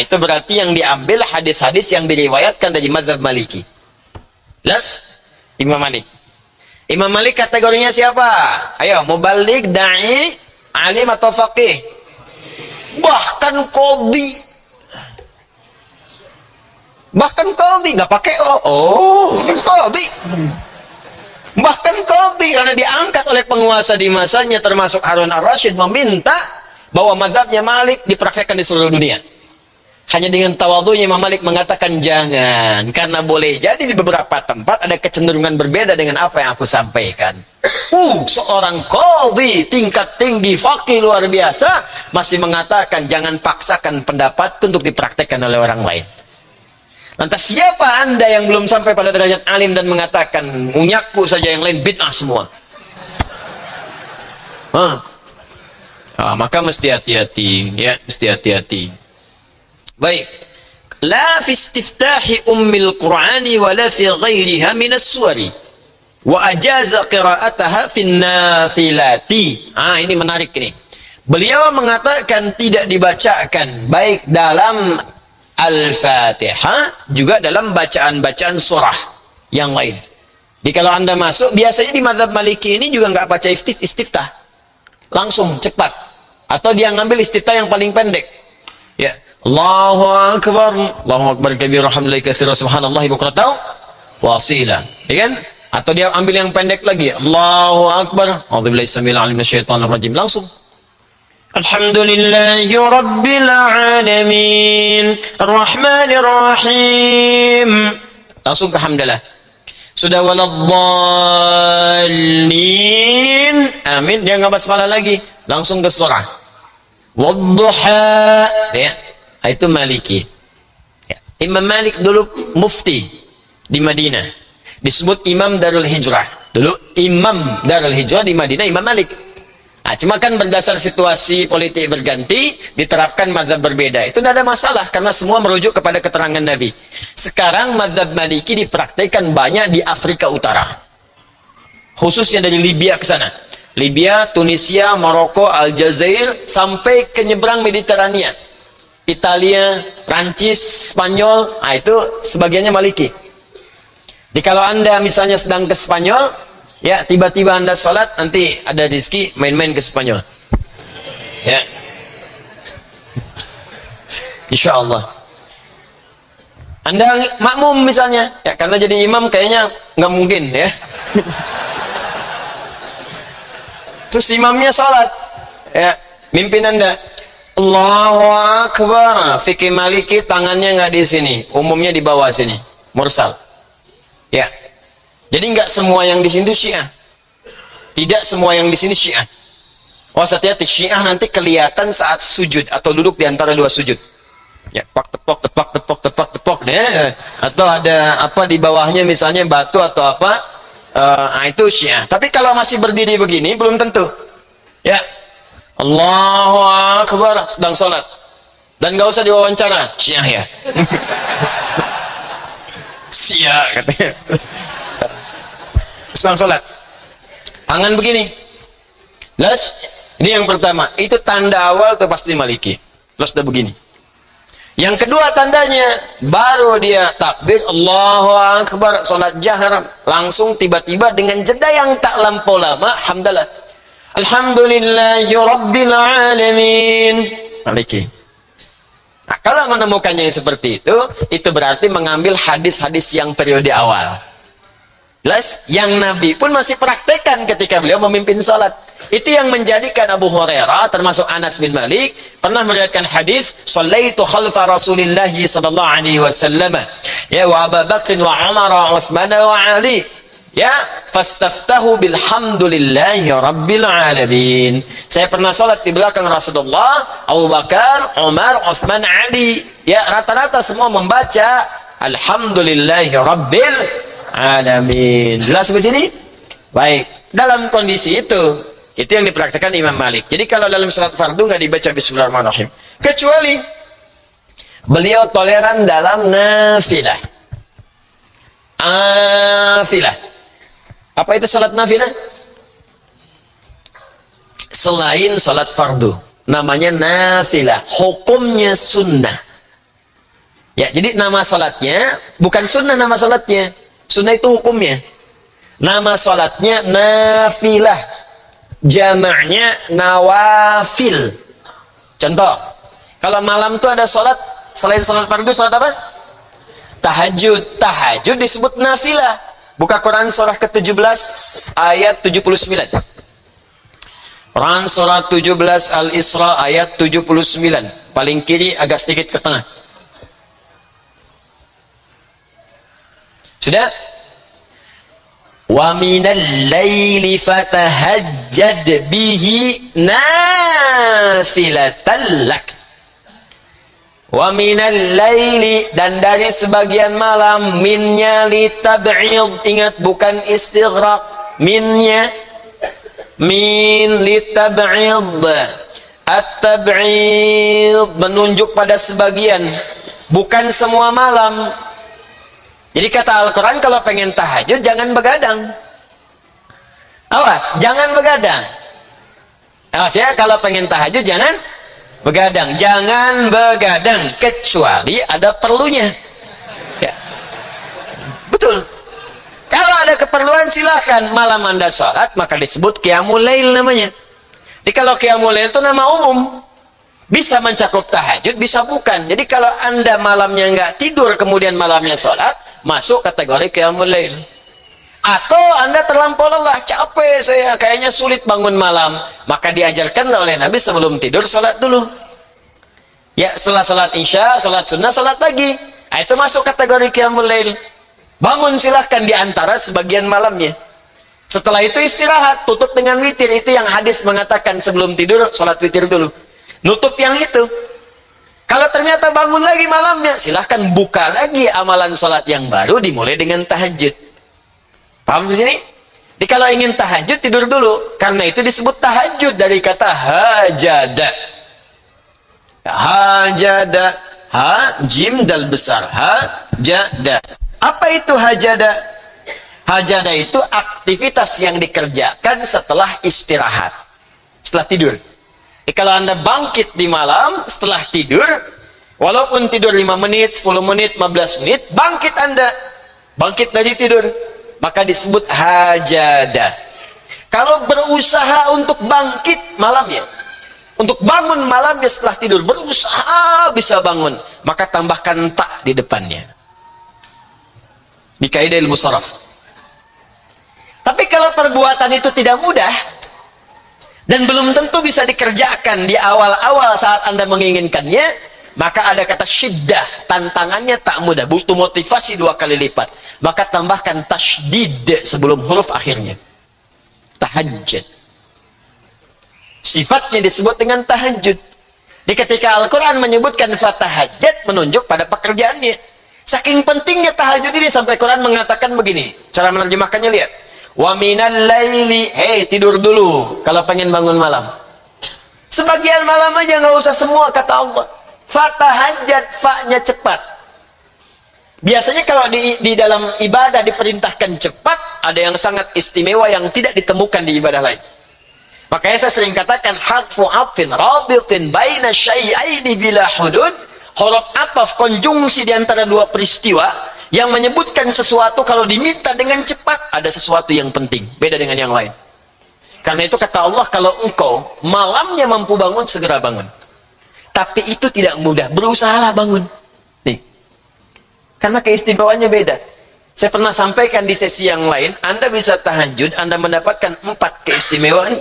Itu berarti yang diambil hadis-hadis yang diriwayatkan dari mazhab Maliki. Jelas? Imam Malik. Imam Malik kategorinya siapa? Ayo, mubaligh, da'i, alim atau faqih? Bahkan qadhi nggak pakai qadhi, bahkan seorang qadhi karena diangkat oleh penguasa di masanya termasuk Harun ar-Rasyid meminta bahwa mazhabnya Malik dipraktekkan di seluruh dunia. Hanya dengan tawadhunya Imam Malik mengatakan jangan, karena boleh jadi di beberapa tempat ada kecenderungan berbeda dengan apa yang aku sampaikan. Seorang qadhi tingkat tinggi faqih luar biasa masih mengatakan jangan paksakan pendapatku untuk dipraktekkan oleh orang lain. Lantas siapa Anda yang belum sampai pada derajat alim dan mengatakan punyaku saja yang lain bid'ah semua? Maka mesti hati-hati, ya, mesti hati-hati. Baik. La fi istiftahi ummil Qur'ani wa la fi ghairiha min as-suwari. Wa ajaza qira'ataha fi nafilati. Ini menarik ini. Beliau mengatakan tidak dibacakan baik dalam Al-Fatihah juga dalam bacaan-bacaan surah yang lain. Jadi kalau Anda masuk, biasanya di mazhab Maliki ini juga nggak baca istiftah. Langsung cepat. Atau dia ngambil istiftah yang paling pendek. Ya. Allahu Akbar, Allahu Akbar kabir, alhamdulillah katsira, subhanallah bukratan wa asila. Ya kan? Atau dia ambil yang pendek lagi. Allahu Akbar, a'udzubillahi samil alim minasyaitonir rajim. Langsung. Alhamdulillahi rabbil alamin, arrahmanir rahim. Langsung ke hamdalah. Sudah waladdallin. Amin. Dia enggak basmalah lagi. Langsung ke surah. Wadduha. Ya. Itu Maliki. Ya. Imam Malik dulu mufti di Madinah. Disebut Imam Darul Hijrah. Dulu Imam Darul Hijrah di Madinah, Imam Malik. Cuma kan berdasar situasi politik berganti, diterapkan mazhab berbeda. Itu tidak ada masalah, karena semua merujuk kepada keterangan Nabi. Sekarang mazhab Maliki dipraktikkan banyak di Afrika Utara. Khususnya dari Libya ke sana. Libya, Tunisia, Maroko, Aljazair, sampai ke nyebrang Mediterania. Italia, Prancis, Spanyol, itu sebagiannya Maliki. Jadi kalau Anda misalnya sedang ke Spanyol, ya tiba-tiba Anda sholat, nanti ada rezeki main-main ke Spanyol. Ya. Insya Allah. Anda makmum misalnya, ya karena jadi imam kayaknya nggak mungkin ya. Terus imamnya sholat, ya mimpin Anda. Allahu Akbar. Fikih Maliki tangannya nggak di sini, umumnya di bawah sini, mursal. Ya. Jadi nggak semua yang di sini itu Syiah. Tidak semua yang di sini Syiah. Hati-hati, Syiah nanti kelihatan saat sujud atau duduk di antara dua sujud. Ya, tepok. Ya. Atau ada apa di bawahnya misalnya batu atau apa. Itu Syiah. Tapi kalau masih berdiri begini belum tentu. Ya. Allahu Akbar, sedang sholat. Dan gak usah diwawancara, Syiah ya. Syiah katanya. Sedang sholat. Tangan begini. Jelas? Ini yang pertama. Itu tanda awal tuh pasti Maliki. Terus udah begini. Yang kedua tandanya, baru dia takbir, Allahu Akbar, sholat jahar. Langsung tiba-tiba dengan jeda yang tak lampau lama, hamdalah. Alhamdulillahi Rabbil Alamin. Maliki. Nah, kalau menemukannya yang seperti itu berarti mengambil hadis-hadis yang periode awal. Jelas? Yang Nabi pun masih praktekkan ketika beliau memimpin salat. Itu yang menjadikan Abu Hurairah termasuk Anas bin Malik pernah meriwayatkan hadis, "Shallaitu khalfa Rasulillah sallallahu alaihi wasallam." Ya, wa Abu Bakr wa Umar wa Utsman wa Ali. Ya, fastaftahu bilhamdulillahi rabbil alamin. Saya pernah salat di belakang Rasulullah, Abu Bakar, Umar, Utsman, Ali. Ya, rata-rata semua membaca alhamdulillahi rabbil alamin. Jelas di sini? Baik. Dalam kondisi itu yang dipraktikkan Imam Malik. Jadi kalau dalam salat fardu nggak dibaca bismillahirrahmanirrahim. Kecuali beliau toleran dalam nafilah. Nafilah. Apa itu salat nafilah? Selain salat fardu, namanya nafilah. Hukumnya sunnah. Ya, jadi nama salatnya bukan sunnah, nama salatnya. Sunnah itu hukumnya. Nama salatnya nafilah. Jamaknya nawafil. Contoh, kalau malam itu ada salat selain salat fardu, salat apa? Tahajud. Tahajud disebut nafilah. Buka Quran surah ke-17 ayat 79. Quran surah 17 Al-Isra ayat 79. Paling kiri agak sedikit ke tengah. Sudah? Wa minal laili fatahajjad bihi nafilatan lak. Wa minal laili, dan dari sebagian malam, minnya litab'id, ingat bukan istighraq, minnya min litab'id. At-tab'id menunjuk pada sebagian, bukan semua malam. Jadi kata Al-Quran, kalau pengen tahajud jangan begadang. Awas, jangan begadang. Awas ya, kalau pengen tahajud jangan begadang. Jangan begadang kecuali ada perlunya. Ya. Betul. Kalau ada keperluan silakan. Malam Anda sholat maka disebut qiyamul lail namanya. Jadi kalau qiyamul lail itu nama umum. Bisa mencakup tahajud, bisa bukan. Jadi kalau Anda malamnya nggak tidur, kemudian malamnya sholat, masuk kategori qiyamul lail. Atau Anda terlampau lelah, capek saya, kayaknya sulit bangun malam. Maka diajarkan oleh Nabi sebelum tidur, sholat dulu. Ya, setelah sholat isya, sholat sunnah, sholat lagi. Nah, itu masuk kategori qiyamul lail. Bangun silahkan di antara sebagian malamnya. Setelah itu istirahat, tutup dengan witir. Itu yang hadis mengatakan sebelum tidur, sholat witir dulu. Nutup yang itu. Kalau ternyata bangun lagi malamnya, silahkan buka lagi amalan sholat yang baru, dimulai dengan tahajud. Paham di sini? Jadi kalau ingin tahajud, tidur dulu. Karena itu disebut tahajud dari kata hajada. Hajada. Ha, jim dal besar. Hajada. Apa itu hajada? Hajada itu aktivitas yang dikerjakan setelah istirahat. Setelah tidur. Kalau Anda bangkit di malam setelah tidur, walaupun tidur 5 menit, 10 menit, 15 menit, bangkit Anda. Bangkit dari tidur. Maka disebut hajada. Kalau berusaha untuk bangkit malamnya, untuk bangun malamnya setelah tidur, berusaha bisa bangun, maka tambahkan ta di depannya. Di kaidah ilmu sharaf. Tapi kalau perbuatan itu tidak mudah, dan belum tentu bisa dikerjakan di awal-awal saat Anda menginginkannya, maka ada kata syiddah, tantangannya tak mudah, butuh motivasi 2 kali lipat. Maka tambahkan tasydid sebelum huruf akhirnya. Tahajjud. Sifatnya disebut dengan tahajud. Di ketika Al-Quran menyebutkan fatahajjad, menunjuk pada pekerjaannya. Saking pentingnya tahajud ini sampai Quran mengatakan begini. Cara menerjemahkannya lihat. Wa minal laili, tidur dulu kalau pengen bangun malam. Sebagian malam aja, nggak usah semua, kata Allah. Fatahajjad, fa-nya cepat. Biasanya kalau di dalam ibadah diperintahkan cepat, ada yang sangat istimewa yang tidak ditemukan di ibadah lain. Makanya saya sering katakan hadfu atfin rabitin baina syai'aini bila hudud. Huruf ataf, konjungsi di antara 2 peristiwa yang menyebutkan sesuatu kalau diminta dengan cepat, ada sesuatu yang penting, beda dengan yang lain. Karena itu kata Allah, kalau engkau malamnya mampu bangun, segera bangun. Tapi itu tidak mudah, berusahalah bangun. Nih. Karena keistimewaannya beda. Saya pernah sampaikan di sesi yang lain, Anda bisa tahajud, Anda mendapatkan 4 keistimewaan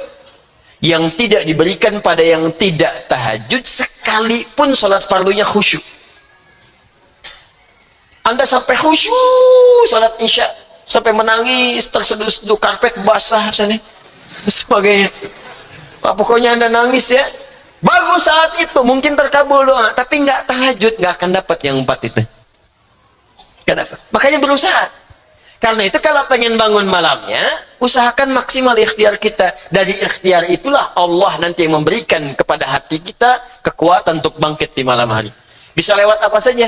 yang tidak diberikan pada yang tidak tahajud, sekalipun sholat fardunya khusyuk. Anda sampai khusyuk salat isya, sampai menangis, terseduh-seduh, karpet basah sana, sebagainya. Pokoknya Anda nangis ya. Bagus saat itu, mungkin terkabul doa, tapi nggak tahajud, nggak akan dapat yang 4 itu. Nggak dapat. Makanya berusaha. Karena itu kalau pengen bangun malamnya, usahakan maksimal ikhtiar kita. Dari ikhtiar itulah Allah nanti yang memberikan kepada hati kita kekuatan untuk bangkit di malam hari. Bisa lewat apa saja.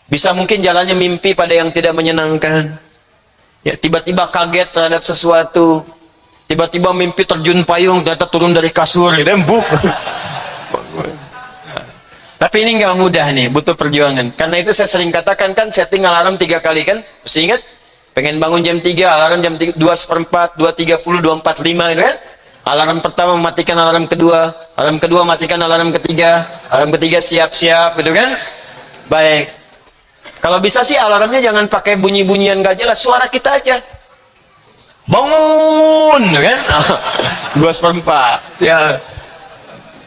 Bisa mungkin jalannya mimpi pada yang tidak menyenangkan. Ya, tiba-tiba kaget terhadap sesuatu. Tiba-tiba mimpi terjun payung, ternyata turun dari kasur, rembuk. Tapi ini nggak mudah nih, butuh perjuangan. Karena itu saya sering katakan kan, setting alarm 3 kali kan. Mesti ingat, pengen bangun jam 3, alarm jam 3, 2:04, 2:30, 2:45 itu kan. Alarm pertama matikan alarm kedua matikan alarm ketiga, alarm ketiga siap-siap, gitu kan. Baik. Kalau bisa sih alarmnya jangan pakai bunyi-bunyian gak jelas, suara kita aja. Bangun, kan? 2/4. Ya.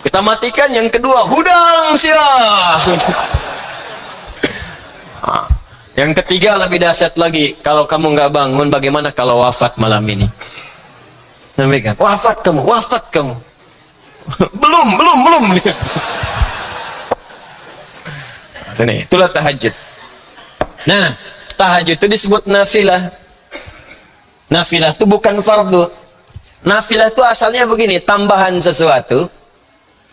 Kita matikan yang kedua, hudang siap. Yang ketiga lebih dahsyat lagi. Kalau kamu nggak bangun, bagaimana kalau wafat malam ini? Sampaikan, wafat kamu, wafat kamu. belum. Sini, itulah tahajud. Nah, tahajud itu disebut nafilah. Nafilah itu bukan fardu. Nafilah itu asalnya begini, tambahan sesuatu.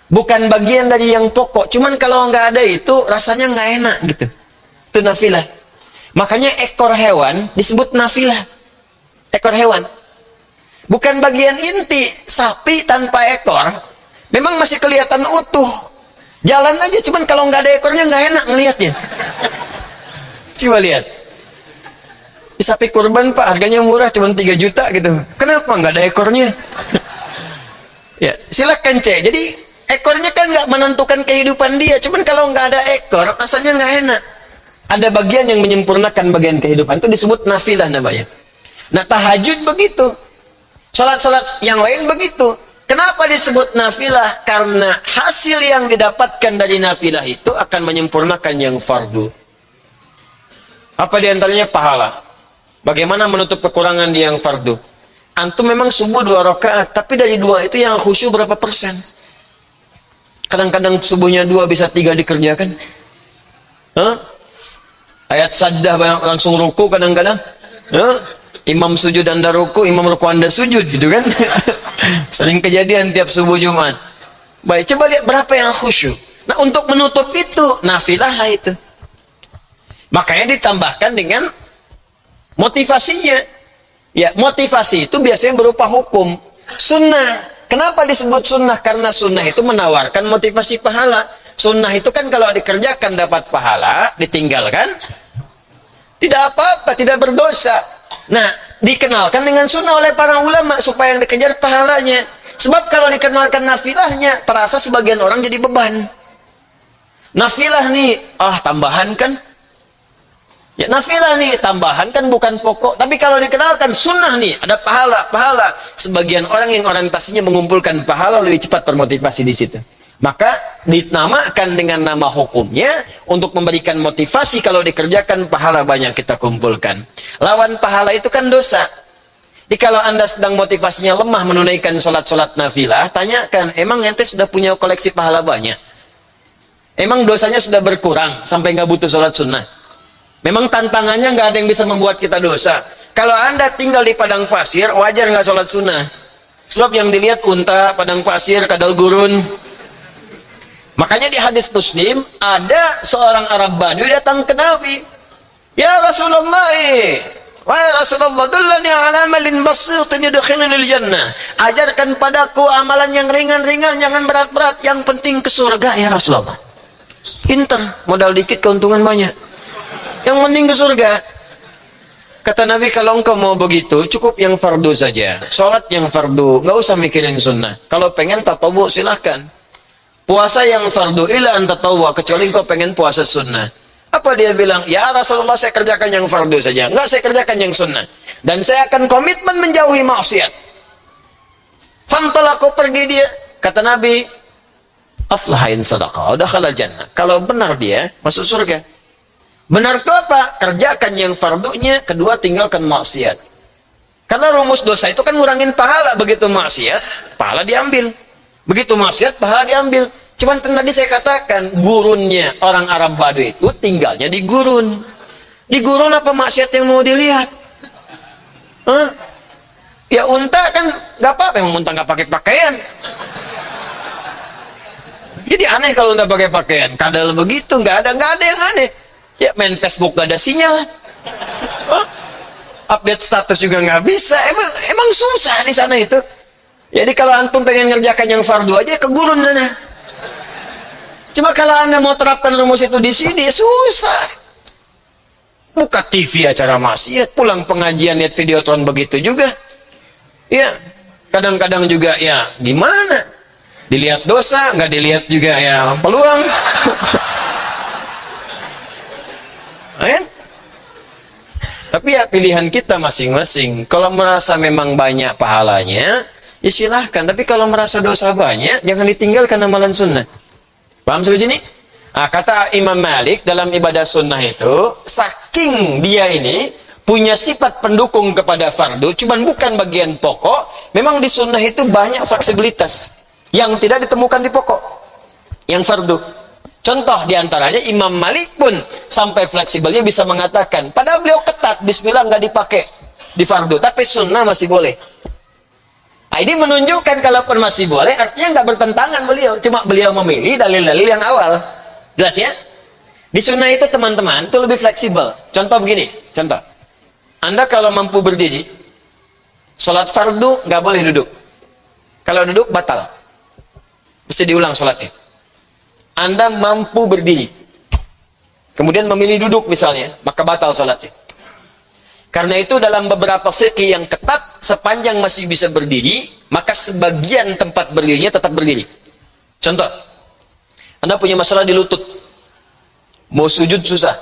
Bukan bagian dari yang pokok. Cuman kalau nggak ada itu, rasanya nggak enak gitu. Itu nafilah. Makanya ekor hewan disebut nafilah. Ekor hewan. Bukan bagian inti. Sapi tanpa ekor, memang masih kelihatan utuh. Jalan aja, cuman kalau nggak ada ekornya nggak enak ngelihatnya. Coba lihat. Sapi kurban pak, harganya murah, cuma 3 juta gitu. Kenapa nggak ada ekornya? Ya, silakan cek. Jadi ekornya kan nggak menentukan kehidupan dia. Cuman kalau nggak ada ekor, rasanya nggak enak. Ada bagian yang menyempurnakan bagian kehidupan. Itu disebut nafilah namanya. Nah, tahajud begitu. Salat-salat yang lain begitu. Kenapa disebut nafilah? Karena hasil yang didapatkan dari nafilah itu akan menyempurnakan yang fardu. Apa diantaranya? Pahala. Bagaimana menutup kekurangan di yang fardu? Antum memang subuh 2 rakaat, tapi dari 2 itu yang khusyuk berapa persen? Kadang-kadang subuhnya 2 bisa 3 dikerjakan. Hah? Ayat sajdah langsung ruku kadang-kadang. Imam sujud anda ruku, imam ruku anda sujud gitu kan. Sering kejadian tiap subuh Jumat. Baik, coba lihat berapa yang khusyuk. Nah, untuk menutup itu, nafilah lah itu. Makanya ditambahkan dengan motivasinya. Ya, motivasi itu biasanya berupa hukum. Sunnah. Kenapa disebut sunnah? Karena sunnah itu menawarkan motivasi pahala. Sunnah itu kan kalau dikerjakan dapat pahala, ditinggalkan tidak apa-apa, tidak berdosa. Nah, dikenalkan dengan sunnah oleh para ulama supaya yang dikejar pahalanya. Sebab kalau dikenalkan nafilahnya, terasa sebagian orang jadi beban. Nafilah nih, tambahan kan? Ya, nafilah nih, tambahan kan bukan pokok. Tapi kalau dikenalkan sunnah nih, ada pahala. Sebagian orang yang orientasinya mengumpulkan pahala lebih cepat termotivasi di situ. Maka dinamakan dengan nama hukumnya untuk memberikan motivasi kalau dikerjakan pahala banyak kita kumpulkan. Lawan pahala itu kan dosa. Jadi kalau anda sedang motivasinya lemah menunaikan sholat-sholat nafilah, tanyakan, emang ente sudah punya koleksi pahala banyak? Emang dosanya sudah berkurang sampai nggak butuh sholat sunnah? Memang tantangannya nggak ada yang bisa membuat kita dosa. Kalau anda tinggal di padang pasir, wajar nggak sholat sunnah? Sebab yang dilihat unta, padang pasir, kadal gurun. Makanya di hadis Muslim ada seorang Arab Badui datang ke Nabi. Ya Rasulullah, wahai Rasulullah, dullani ala amalin basitin yudkhilunil jannah. Ajarkan padaku amalan yang ringan-ringan, jangan berat-berat, yang penting ke surga ya Rasulullah. Pinter, modal dikit keuntungan banyak. Yang penting ke surga. Kata Nabi, kalau engkau mau begitu, cukup yang fardu saja. Sholat yang fardu, nggak usah mikirin sunnah. Kalau pengen tatawu silahkan. Puasa yang fardu ila anta tawwa, kecuali kau pengen puasa sunnah. Apa dia bilang? Ya Rasulullah, saya kerjakan yang fardu saja. Enggak, saya kerjakan yang sunnah. Dan saya akan komitmen menjauhi maksiat. Fantalaku pergi dia. Kata Nabi, aflahain sadaqah, dakhala jannah. Kalau benar dia, masuk surga. Benar itu apa? Kerjakan yang fardunya, kedua tinggalkan maksiat. Karena rumus dosa itu kan ngurangin pahala. Begitu maksiat, pahala diambil. Begitu maksiat, pahala diambil. Cuman tadi saya katakan, gurunnya orang Arab Badui itu tinggalnya di gurun. Di gurun apa maksiat yang mau dilihat? Ya unta kan gak apa-apa, emang unta gak pakai pakaian. Jadi aneh kalau unta pakai pakaian. Kadal begitu, gak ada yang aneh. Ya main Facebook gak ada sinyal. Update status juga gak bisa. Emang susah di sana itu. Jadi kalau antum pengen ngerjakan yang fardu aja ke gurun sana. Cuma kalau anda mau terapkan rumus itu di sini susah. Buka TV acara maksiat, pulang pengajian lihat videotron begitu juga. Ya, kadang-kadang juga ya gimana? Dilihat dosa, nggak dilihat juga ya peluang. kan? Tapi ya pilihan kita masing-masing. Kalau merasa memang banyak pahalanya, ya silahkan. Tapi kalau merasa dosa banyak, jangan ditinggalkan amalan sunnah. Paham sampai sini? Nah, kata Imam Malik dalam ibadah sunnah itu, saking dia ini punya sifat pendukung kepada fardu, cuman bukan bagian pokok, memang di sunnah itu banyak fleksibilitas yang tidak ditemukan di pokok, yang fardu. Contoh diantaranya Imam Malik pun sampai fleksibelnya bisa mengatakan, padahal beliau ketat, bismillah nggak dipakai di fardu, tapi sunnah masih boleh. Nah, ini menunjukkan kalaupun masih boleh, artinya nggak bertentangan beliau, cuma beliau memilih dalil-dalil yang awal. Jelas ya? Di sunnah itu teman-teman itu lebih fleksibel. Contoh begini, contoh. Anda kalau mampu berdiri, sholat fardu nggak boleh duduk. Kalau duduk batal, mesti diulang sholatnya. Anda mampu berdiri, kemudian memilih duduk misalnya, maka batal sholatnya. Karena itu dalam beberapa fikih yang ketat, sepanjang masih bisa berdiri, maka sebagian tempat berdirinya tetap berdiri. Contoh, Anda punya masalah di lutut, mau sujud susah,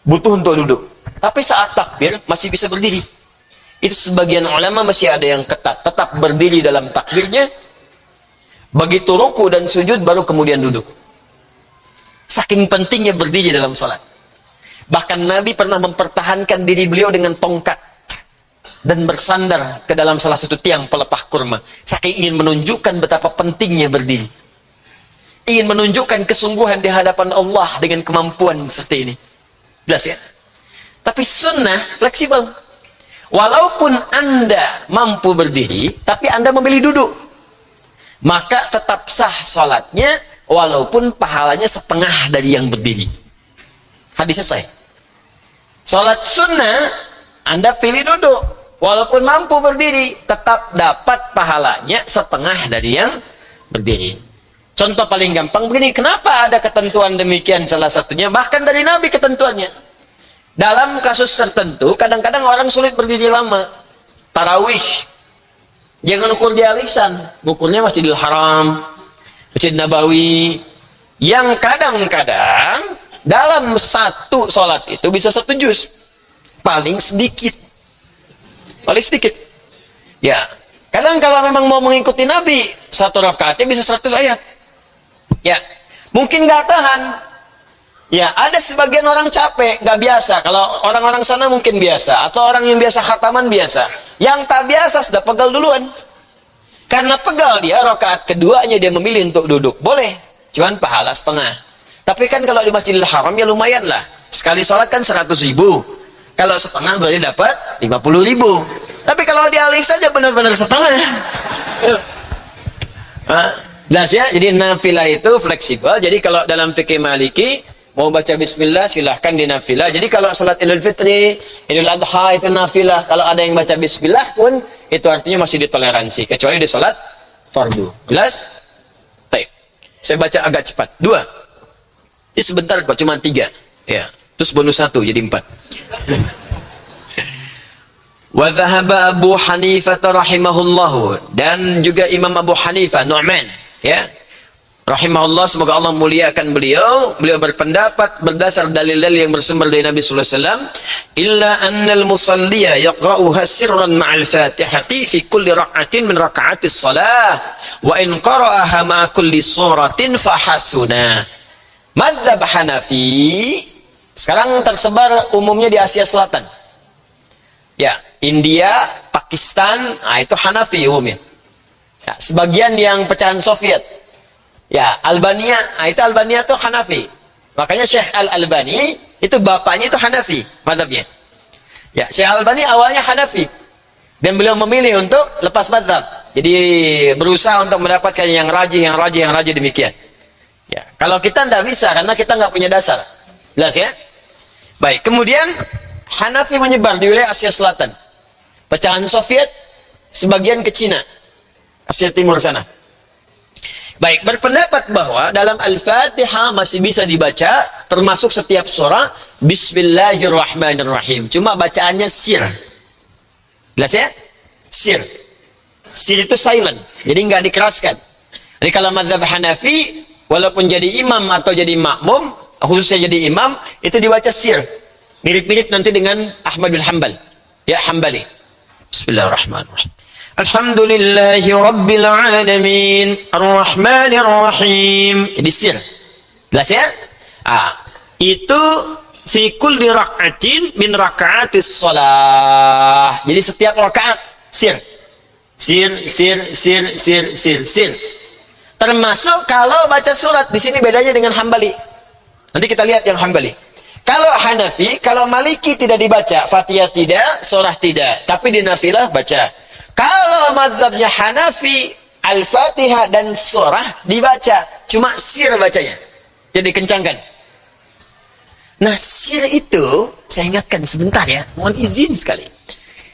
butuh untuk duduk. Tapi saat takbir masih bisa berdiri. Itu sebagian ulama masih ada yang ketat, tetap berdiri dalam takbirnya. Begitu ruku dan sujud baru kemudian duduk. Saking pentingnya berdiri dalam salat. Bahkan Nabi pernah mempertahankan diri beliau dengan tongkat dan bersandar ke dalam salah satu tiang pelepah kurma. Saking ingin menunjukkan betapa pentingnya berdiri. Ingin menunjukkan kesungguhan di hadapan Allah dengan kemampuan seperti ini. Jelas ya? Tapi sunnah fleksibel. Walaupun Anda mampu berdiri, tapi Anda memilih duduk, maka tetap sah sholatnya, walaupun pahalanya setengah dari yang berdiri. Hadis selesai. Sholat sunnah, Anda pilih duduk, walaupun mampu berdiri, tetap dapat pahalanya setengah dari yang berdiri. Contoh paling gampang begini, kenapa ada ketentuan demikian? Salah satunya, bahkan dari Nabi ketentuannya. Dalam kasus tertentu, kadang-kadang orang sulit berdiri lama. Tarawih, jangan ukur di alisan, ukurnya Masjidil Haram, Masjid Nabawi, yang kadang-kadang dalam satu sholat itu bisa 1 juz, paling sedikit, ya. Kadang kalau memang mau mengikuti Nabi, 1 rakaatnya bisa 100 ayat, ya. Mungkin nggak tahan, ya. Ada sebagian orang capek, nggak biasa. Kalau orang-orang sana mungkin biasa, atau orang yang biasa khataman biasa. Yang tak biasa sudah pegal duluan. Karena pegal dia, rakaat keduanya dia memilih untuk duduk. Boleh, cuman pahala setengah. Tapi kan kalau di Masjidil Haram ya lumayan lah. Sekali sholat kan 100.000. Kalau setengah berarti dapat 50.000. Tapi kalau dialih saja benar-benar setengah. Jelas ya? Jadi nafilah itu fleksibel. Jadi kalau dalam fikih Maliki, mau baca bismillah silahkan di nafilah. Jadi kalau sholat Idul Fitri, Idul Adha itu nafilah. Kalau ada yang baca bismillah pun itu artinya masih ditoleransi, kecuali di sholat fardu. Jelas? Baik. Saya baca agak cepat. 2. Ini sebentar kok, cuma 3. Ya. Terus bonus 1 jadi 4. Wa dhahaba Abu Hanifah rahimahullahu, dan juga Imam Abu Hanifah Nu'man, ya. Rahimahullah, semoga Allah muliakan beliau. Beliau berpendapat berdasar dalil-dalil yang bersumber dari Nabi sallallahu alaihi wasallam, illa annal musalliya yaqra'uha sirran ma'al Fatihati fi kulli rak'atin min raka'atis shalah wa in qara'aha ma'a kulli suratin fahasuna. Madzhab Hanafi sekarang tersebar umumnya di Asia Selatan. Ya, India, Pakistan, itu Hanafi umumnya. Ya, sebagian yang pecahan Soviet. Ya, Albania, itu Albania tuh Hanafi. Makanya Syekh Al-Albani itu bapaknya itu Hanafi mazhabnya. Ya, Syekh Al-Albani awalnya Hanafi. Dan beliau memilih untuk lepas mazhab. Jadi berusaha untuk mendapatkan yang rajih demikian. Ya, kalau kita tidak bisa karena kita nggak punya dasar. Jelas ya? Baik, kemudian Hanafi menyebar di wilayah Asia Selatan. Pecahan Soviet sebagian ke Cina. Asia Timur sana. Baik, berpendapat bahwa dalam Al-Fatihah masih bisa dibaca, termasuk setiap surah, Bismillahirrahmanirrahim. Cuma bacaannya sir. Jelas ya? Sir. Sir itu silent, jadi nggak dikeraskan. Jadi kalau mazhab Hanafi, walaupun jadi imam atau jadi makmum, khususnya jadi imam, itu dibaca sir. Mirip-mirip nanti dengan Ahmad bin Hanbal. Ya, Hanbali. Bismillahirrahmanirrahim. Alhamdulillahi Rabbil Alamin Ar-Rahmanir Rahim. Jadi sir. Jelas ya? Itu fi kulli rak'atin min raka'atis shalah. Jadi setiap rakaat sir. Sir. Termasuk kalau baca surat. Di sini bedanya dengan Hambali. Nanti kita lihat yang Hambali. Kalau Hanafi, kalau Maliki tidak dibaca, Fatihah tidak, surah tidak, tapi di nafilah baca. Kalau mazhabnya Hanafi, Al-Fatihah dan surah dibaca, cuma sir bacanya. Jadi kencangkan. Nah, sir itu, saya ingatkan sebentar ya, mohon izin sekali.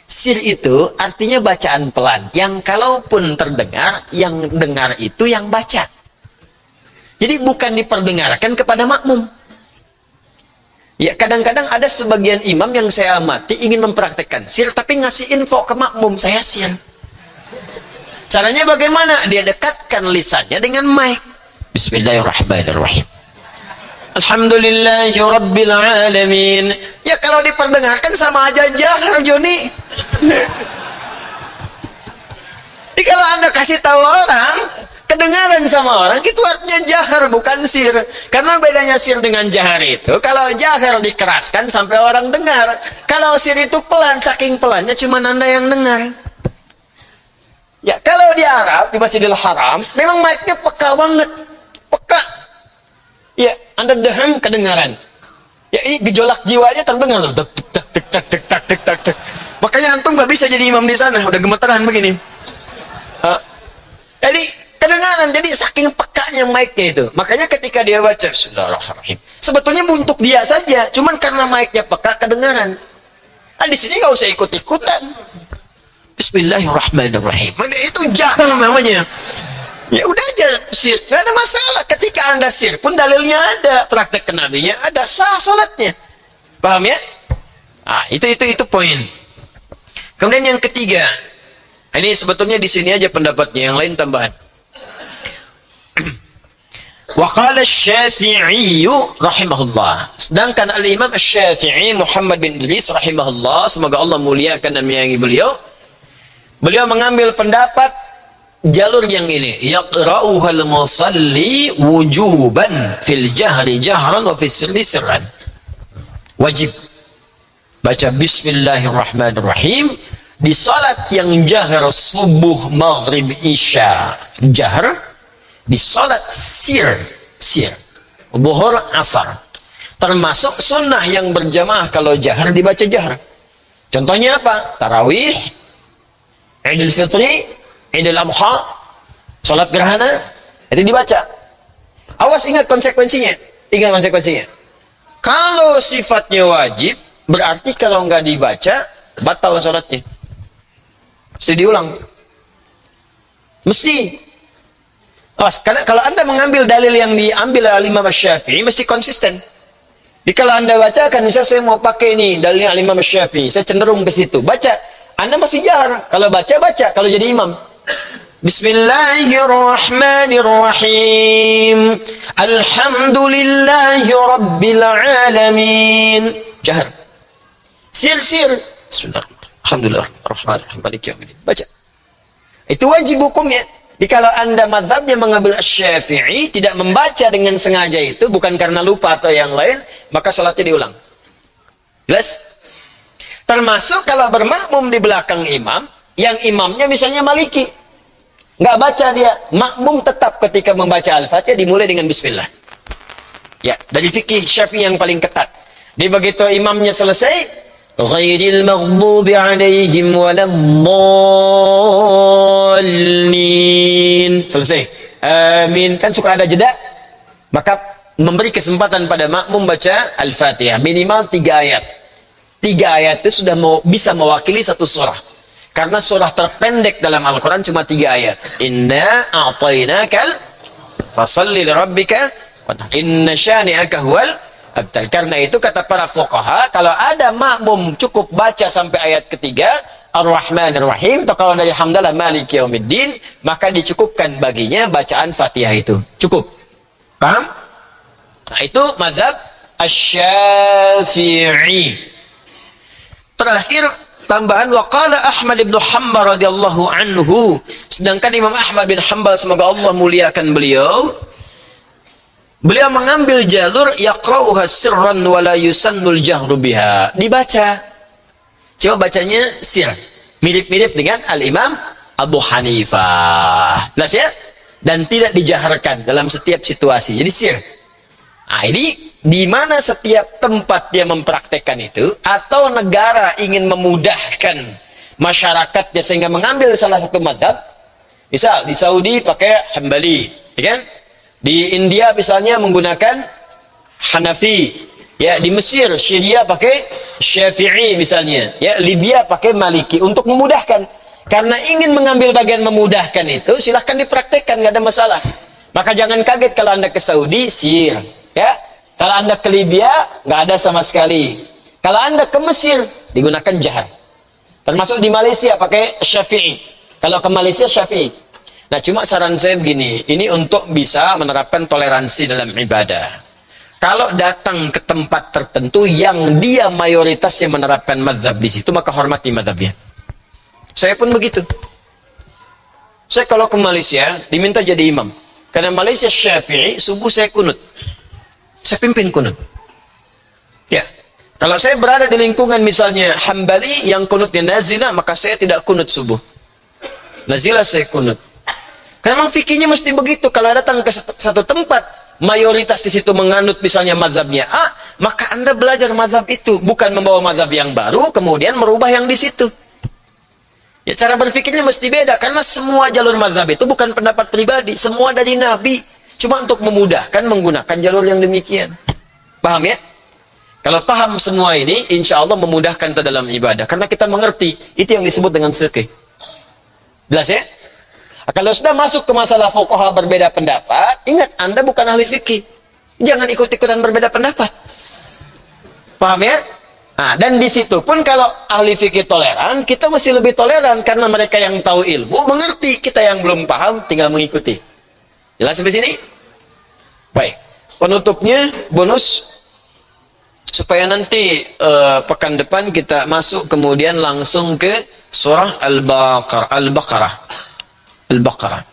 Sir itu artinya bacaan pelan, yang kalaupun terdengar, yang dengar itu yang baca. Jadi bukan diperdengarkan kepada makmum. Ya, kadang-kadang ada sebagian imam yang saya amati ingin mempraktekkan sir, tapi ngasih info ke makmum, saya sir. Caranya bagaimana? Dia dekatkan lisannya dengan mic. Bismillahirrahmanirrahim. Alhamdulillahi Rabbil Alamin. Ya, kalau diperdengarkan sama aja jahar, Joni. Jadi kalau Anda kasih tahu orang, kedengaran sama orang, itu artinya jahar, bukan sir. Karena bedanya sir dengan jahar itu, kalau jahar dikeraskan sampai orang dengar. Kalau sir itu pelan, saking pelannya cuma Anda yang dengar. Ya, kalau di Arab, di Masjidil Haram, memang mic-nya peka banget. Peka. Ya, Anda daham kedengaran. Ya, ini gejolak jiwanya terdengar loh. Tek tek tek tek tek tek tek tek tek. Makanya antum nggak bisa jadi imam di sana, udah gemeteran begini. Jadi kedengaran, jadi saking pekanya mic-nya itu. Makanya ketika dia baca Bismillahirrahmanirrahim, sebetulnya untuk dia saja, cuman karena mic-nya peka kedengaran. Nah, di sini nggak usah ikut-ikutan. Bismillahirrahmanirrahim. Itu jahar namanya. Ya udah aja sir, nggak ada masalah. Ketika Anda sir pun dalilnya ada, praktek kenabinya ada, sah salatnya. Paham ya? Itu poin. Kemudian yang ketiga, ini sebetulnya di sini aja pendapatnya, yang lain tambahan. Wa qala Asy-Syafi'i rahimahullah. Sedangkan Al-Imam Asy-Syafi'i Muhammad bin Idris rahimahullah, semoga Allah muliakan dan menyayangi beliau. Beliau mengambil pendapat jalur yang ini, yaqra'uhal musalli wujuban fil jahri jahran wa fis sirri sirran. Wajib baca Bismillahirrahmanirrahim di salat yang jahar, subuh, maghrib, isya jahar, di salat sir zuhur, asar. Termasuk sunnah yang berjamaah kalau jahar dibaca jahar. Contohnya apa? Tarawih, Idul Fitri, Idul Adha, salat gerhana, itu dibaca. Awas, ingat konsekuensinya. Kalau sifatnya wajib, berarti kalau nggak dibaca, batal salatnya. Mesti diulang. Mesti. Awas, karena kalau Anda mengambil dalil yang diambil oleh Imam Syafi'i, mesti konsisten. Jadi kalau Anda bacakan, misalnya saya mau pakai ini, dalilnya Imam Syafi'i, saya cenderung ke situ. Baca. Anda masih jahar. Kalau baca, kalau jadi imam. Bismillahirrahmanirrahim. Alhamdulillahi Rabbil Alamin. Jahar. Sir. Bismillahirrahmanirrahim. Alhamdulillahirrahmanirrahim. Maliki yaumiddin. Baca. Itu wajib hukumnya. Jadi kalau Anda mazhabnya mengambil Syafi'i, tidak membaca dengan sengaja itu, bukan karena lupa atau yang lain, maka salatnya diulang. Jelas? Termasuk kalau bermakmum di belakang imam, yang imamnya misalnya Maliki, nggak baca dia, makmum tetap ketika membaca Al-Fatihah dimulai dengan Bismillah. Ya, dari fikih Syafi'i yang paling ketat. Di begitu imamnya selesai, ghairil maghdubi alaihim waladdallin. Selesai. Amin. Kan suka ada jeda. Maka memberi kesempatan pada makmum baca Al-Fatihah minimal 3 ayat. 3 ayat itu sudah bisa mewakili satu surah. Karena surah terpendek dalam Al-Quran cuma 3 ayat. Inna a'tainakal fasalli lirabbika inna syani'aka huwal abtar. Karena itu kata para fuqaha, kalau ada makmum cukup baca sampai ayat ketiga, Ar-Rahmanir-Rahim, atau kalau dari Hamdalah Maliki Yaumiddin, maka dicukupkan baginya bacaan Fatihah itu. Cukup. Paham? Nah, itu mazhab Asy-Syafi'i. Terakhir tambahan waqala Ahmad bin Hanbal radhiyallahu anhu. Sedangkan Imam Ahmad bin Hanbal, semoga Allah muliakan beliau, beliau mengambil jalur yaqra'uha sirran wa la yusannul jahru biha. Dibaca. Coba bacanya sir. Mirip-mirip dengan Al-Imam Abu Hanifah. Jelas ya? Dan tidak dijaharkan dalam setiap situasi. Jadi sir. Nah, ini di mana setiap tempat dia mempraktekkan itu, atau negara ingin memudahkan masyarakatnya sehingga mengambil salah satu madhab. Misal di Saudi pakai Hambali, ya kan? Di India misalnya menggunakan Hanafi, ya, di Mesir, Syria pakai Syafi'i misalnya, ya, Libya pakai Maliki untuk memudahkan. Karena ingin mengambil bagian memudahkan itu, silahkan dipraktekkan, nggak ada masalah. Maka jangan kaget kalau Anda ke Saudi, sir, ya. Kalau Anda ke Libya, nggak ada sama sekali. Kalau Anda ke Mesir, digunakan jahar. Termasuk di Malaysia pakai Syafi'i. Kalau ke Malaysia Syafi'i. Nah, cuma saran saya begini, ini untuk bisa menerapkan toleransi dalam ibadah. Kalau datang ke tempat tertentu yang dia mayoritasnya menerapkan mazhab di situ, maka hormati mazhabnya. Saya pun begitu. Saya kalau ke Malaysia diminta jadi imam. Karena Malaysia Syafi'i, subuh saya kunut. Saya pimpin kunut. Ya. Kalau saya berada di lingkungan misalnya Hambali yang kunutnya nazilah, maka saya tidak kunut subuh. Nazilah saya kunut. Karena memang fikihnya mesti begitu. Kalau datang ke satu tempat, mayoritas di situ menganut misalnya mazhabnya A, maka Anda belajar mazhab itu, bukan membawa mazhab yang baru kemudian merubah yang di situ. Ya, cara berfikirnya mesti beda, karena semua jalur mazhab itu bukan pendapat pribadi, semua dari Nabi. Cuma untuk memudahkan menggunakan jalur yang demikian. Paham ya? Kalau paham semua ini, insya Allah memudahkan kita dalam ibadah. Karena kita mengerti, itu yang disebut dengan fikih. Jelas ya? Kalau sudah masuk ke masalah fuqaha berbeda pendapat, ingat, Anda bukan ahli fikih. Jangan ikut-ikutan berbeda pendapat. Paham ya? Nah, dan di situ pun kalau ahli fikih toleran, kita mesti lebih toleran. Karena mereka yang tahu ilmu, mengerti. Kita yang belum paham, tinggal mengikuti. Jelas sampai sini? Baik. Penutupnya, bonus. Supaya nanti pekan depan kita masuk kemudian langsung ke surah Al-Baqarah. Al-Baqarah.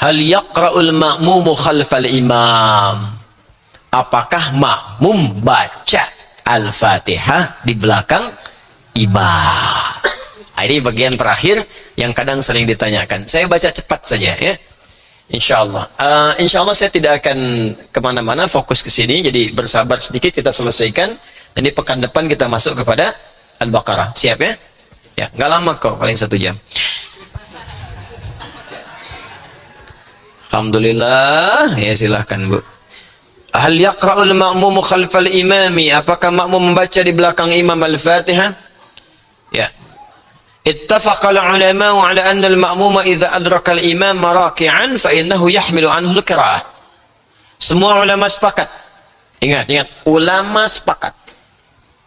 Hal yaqra'ul ma'mumu khalfal imam. Apakah makmum baca Al-Fatihah di belakang imam? Ini bagian terakhir yang kadang sering ditanyakan. Saya baca cepat saja ya. InsyaAllah. InsyaAllah saya tidak akan kemana-mana, fokus ke sini. Jadi bersabar sedikit, kita selesaikan. Jadi pekan depan kita masuk kepada Al-Baqarah. Siap ya? Ya, nggak lama kok, paling 1 jam. Alhamdulillah. Ya, silahkan Bu. Hal yaqra'ul ma'mumu khalfal imami. Apakah makmum membaca di belakang imam Al-Fatihah? Ya. Ittafaqal ulama'u ala anna al-ma'muma idza adraka al-imam raki'an fa innahu yahmilu anhu al-qira'ah. Semua ulama sepakat. Ingat, ulama sepakat.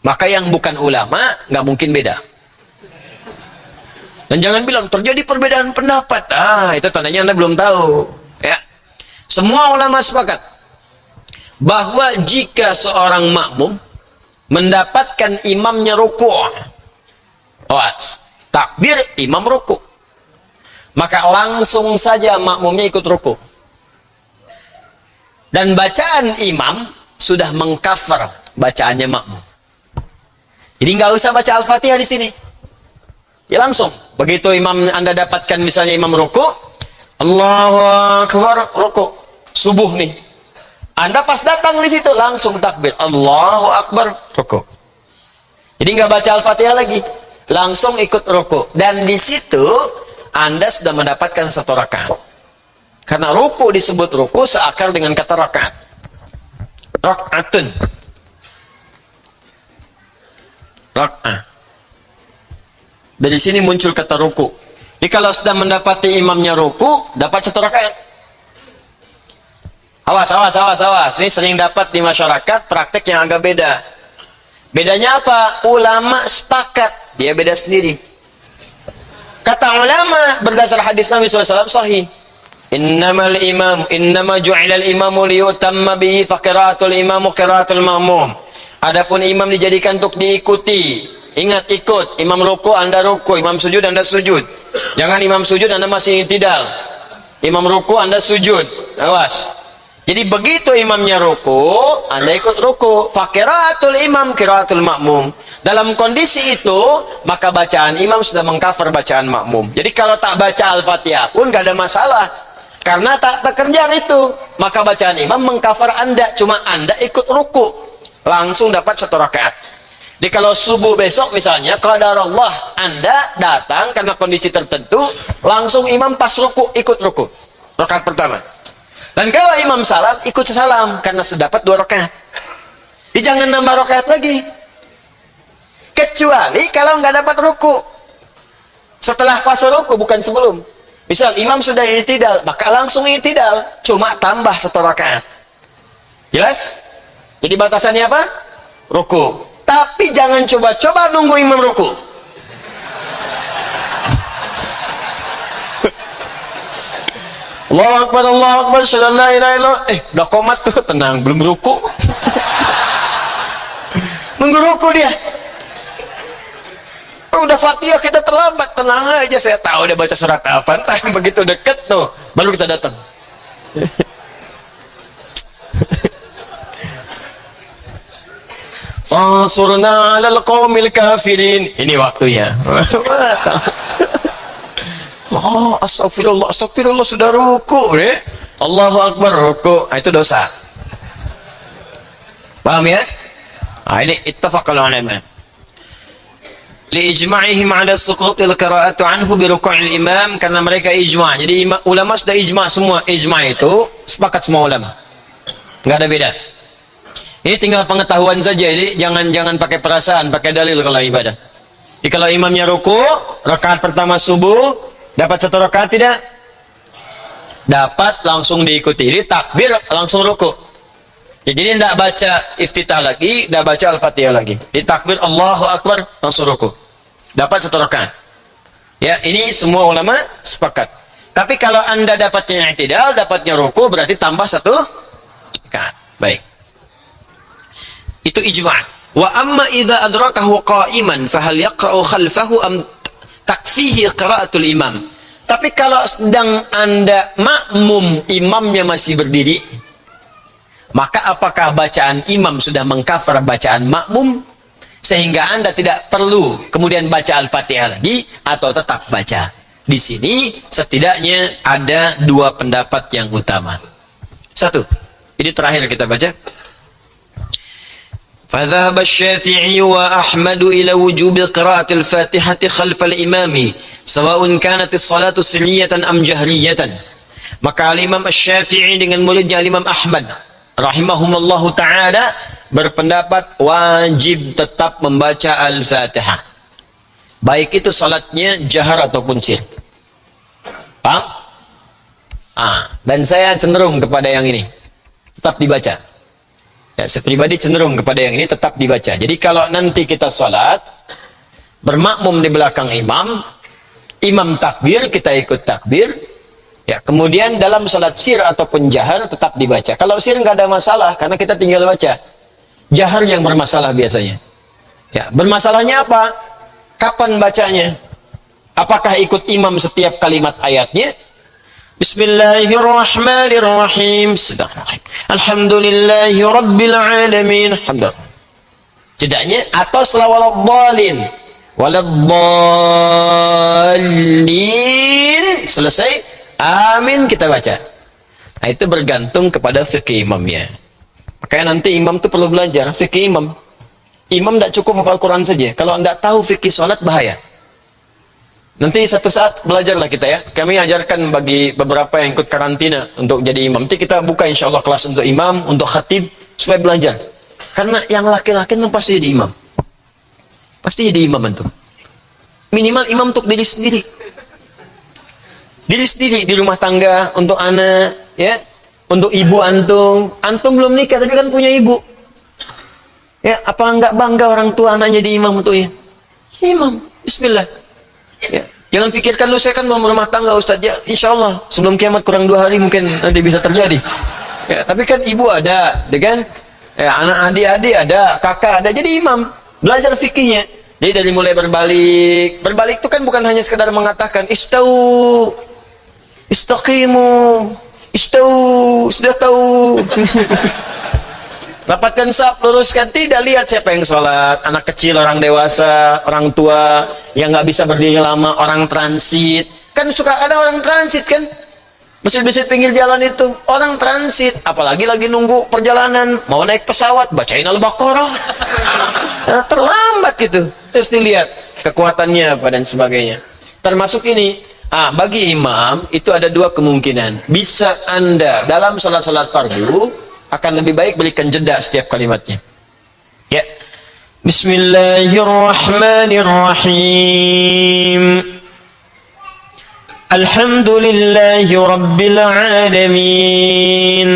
Maka yang bukan ulama nggak mungkin beda. Dan jangan bilang terjadi perbedaan pendapat. Itu tandanya Anda belum tahu. Ya. Semua ulama sepakat bahwa jika seorang makmum mendapatkan imamnya rukuk, takbir, imam rukuk, maka langsung saja makmumnya ikut rukuk. Dan bacaan imam sudah mengcover bacaannya makmum. Jadi nggak usah baca Al-Fatihah di sini. Ya langsung. Begitu imam Anda dapatkan misalnya imam rukuk, Allahu Akbar, rukuk. Subuh nih. Anda pas datang di situ langsung takbir, Allahu Akbar, rukuk. Jadi nggak baca Al-Fatihah lagi. Langsung ikut ruku. Dan di situ Anda sudah mendapatkan 1 rakaat. Karena ruku disebut ruku seakar dengan kata rakaat. Rakaatun. Raka'ah. Dari sini muncul kata ruku. Jadi kalau sudah mendapati imamnya ruku, dapat 1 rakaat. Awas. Ini sering dapat di masyarakat praktek yang agak beda. Bedanya apa? Ulama sepakat. Dia beda sendiri. Kata ulama berdasar hadis Nabi SAW sahih. innama ju'ilal imamu liyutamma bihi fa qiraatul imamu qiraatul ma'mum. Adapun imam dijadikan untuk diikuti. Ingat, ikut. Imam ruku, Anda ruku. Imam sujud, Anda sujud. Jangan imam sujud, Anda masih i'tidal. Imam ruku, Anda sujud. Awas. Jadi begitu imamnya ruku, Anda ikut ruku. Fakiratul imam, kiraatul makmum. Dalam kondisi itu, maka bacaan imam sudah mengcover bacaan makmum. Jadi kalau tak baca Al-Fatihah pun gak ada masalah. Karena tak terkejar itu. Maka bacaan imam mengcover Anda. Cuma Anda ikut ruku. Langsung dapat 1 rakaat. Jadi kalau subuh besok misalnya, qadarullah Anda datang karena kondisi tertentu, langsung imam pas ruku, ikut ruku. Rakaat pertama. Dan kalau imam salam, ikut salam karena sudah dapat 2 rakaat. Jadi jangan nambah rakaat lagi. Kecuali kalau nggak dapat ruku. Setelah fase ruku, bukan sebelum. Misal imam sudah i'tidal, maka langsung i'tidal, cuma tambah 1 rakaat. Jelas? Jadi batasannya apa? Ruku. Tapi jangan coba-coba nunggu imam ruku. Allahu Akbar, Allahu Akbar, syahadu la ilaha illallah. Udah komat tuh, tenang, belum ruku. Nunggu ruku dia. Udah Fatihah kita terlambat, tenang aja, saya tahu dia baca surat apa. Entah begitu deket tuh, baru kita datang. Fansurna 'alal qaumil kafirin. Ini waktunya. Oh, astagfirullah, astagfirullah, sudah ruku, Allahu Akbar, ruku. Itu dosa. Paham ya? Ini ittafaqal ulama. Liijma'ihim 'ala suqutil qira'atu anhu bi ruku'il imam, karena mereka ijma'. Jadi ulama sudah ijma' semua. Ijma' itu sepakat semua ulama. Enggak ada beda. Ini tinggal pengetahuan saja. Jadi jangan pakai perasaan, pakai dalil kalau ibadah. Jadi kalau imamnya ruku, rakaat pertama subuh, dapat 1 rakaat tidak? Dapat, langsung diikuti. Jadi takbir, langsung ruku. Ya, jadi tidak baca iftitah lagi, tidak baca Al-Fatihah lagi. Jadi takbir, Allahu Akbar, langsung ruku. Dapat 1 rakaat. Ya, ini semua ulama sepakat. Tapi kalau Anda dapatnya i'tidal, dapatnya ruku, berarti tambah 1 rakaat. Baik. Itu ijma'. Wa amma idza adrakahu qa'iman fa hal yaqra'u khalfahu am takfihi qira'atul imam. Tapi kalau sedang Anda makmum, imamnya masih berdiri, maka apakah bacaan imam sudah mengcover bacaan makmum sehingga Anda tidak perlu kemudian baca Al-Fatihah lagi atau tetap baca? Di sini setidaknya ada 2 pendapat yang utama. 1. Ini terakhir kita baca. فذهب الشافعي وأحمد إلى وجوب قراءة الفاتحة خلف الإمام سواء كانت الصلاة سرية أم جهرية. Maka Imam Asy-Syafi'i dengan muridnya Imam Ahmad rahimahumullahu ta'ala berpendapat wajib tetap membaca Al-Fatihah, baik itu salatnya jahar ataupun sir. Paham? Dan saya cenderung kepada yang ini, tetap dibaca. Ya, saya pribadi cenderung kepada yang ini, tetap dibaca. Jadi kalau nanti kita salat bermakmum di belakang imam, imam takbir, kita ikut takbir. Ya, kemudian dalam salat sir ataupun jahar tetap dibaca. Kalau sir nggak ada masalah karena kita tinggal baca. Jahar yang bermasalah biasanya. Ya, bermasalahnya apa? Kapan bacanya? Apakah ikut imam setiap kalimat ayatnya? Bismillahirrahmanirrahim. Alhamdulillahi rabbil alamin. Alhamdulillah. Jedanya atau selawatdallin. Waladdallin. Selesai. Amin kita baca. Nah, itu bergantung kepada fikih imamnya. Makanya nanti imam itu perlu belajar fikih imam. Imam tidak cukup hafal Quran saja. Kalau tidak tahu fikih salat bahaya. Nanti satu saat belajarlah kita ya. Kami ajarkan bagi beberapa yang ikut karantina untuk jadi imam. Nanti kita buka insya Allah kelas untuk imam, untuk khatib, supaya belajar. Karena yang laki-laki itu pasti jadi imam. Pasti jadi imam itu. Minimal imam untuk diri sendiri. Diri sendiri di rumah tangga, untuk anak, ya, untuk ibu antum. Antum belum nikah tapi kan punya ibu. Ya, apa enggak bangga orang tua anaknya jadi imam untuknya? Imam, bismillah. Ya. Jangan pikirkan lu, saya kan mau rumah tangga Ustaz. Ya, insya Allah sebelum kiamat kurang 2 hari mungkin nanti bisa terjadi. Ya, tapi kan ibu ada, kan? Ya, anak adik-adik ada, kakak ada. Jadi imam belajar fikihnya. Jadi dari mulai berbalik itu kan bukan hanya sekedar mengatakan istau, istaqimu, istau, sudah tahu. Rapatkan saf, luruskan, tidak lihat siapa yang sholat, anak kecil, orang dewasa, orang tua yang nggak bisa berdiri lama, orang transit. Kan suka ada orang transit kan? Masjid-masjid pinggir jalan itu orang transit, apalagi lagi nunggu perjalanan mau naik pesawat, bacain Al-Baqarah. Terlambat gitu. Terus dilihat kekuatannya apa dan sebagainya. Termasuk ini, bagi imam itu ada 2 kemungkinan. Bisa Anda dalam salat-salat fardu akan lebih baik berikan jeda setiap kalimatnya. Ya. Bismillahirrahmanirrahim. Alhamdulillahi Rabbil Alamin.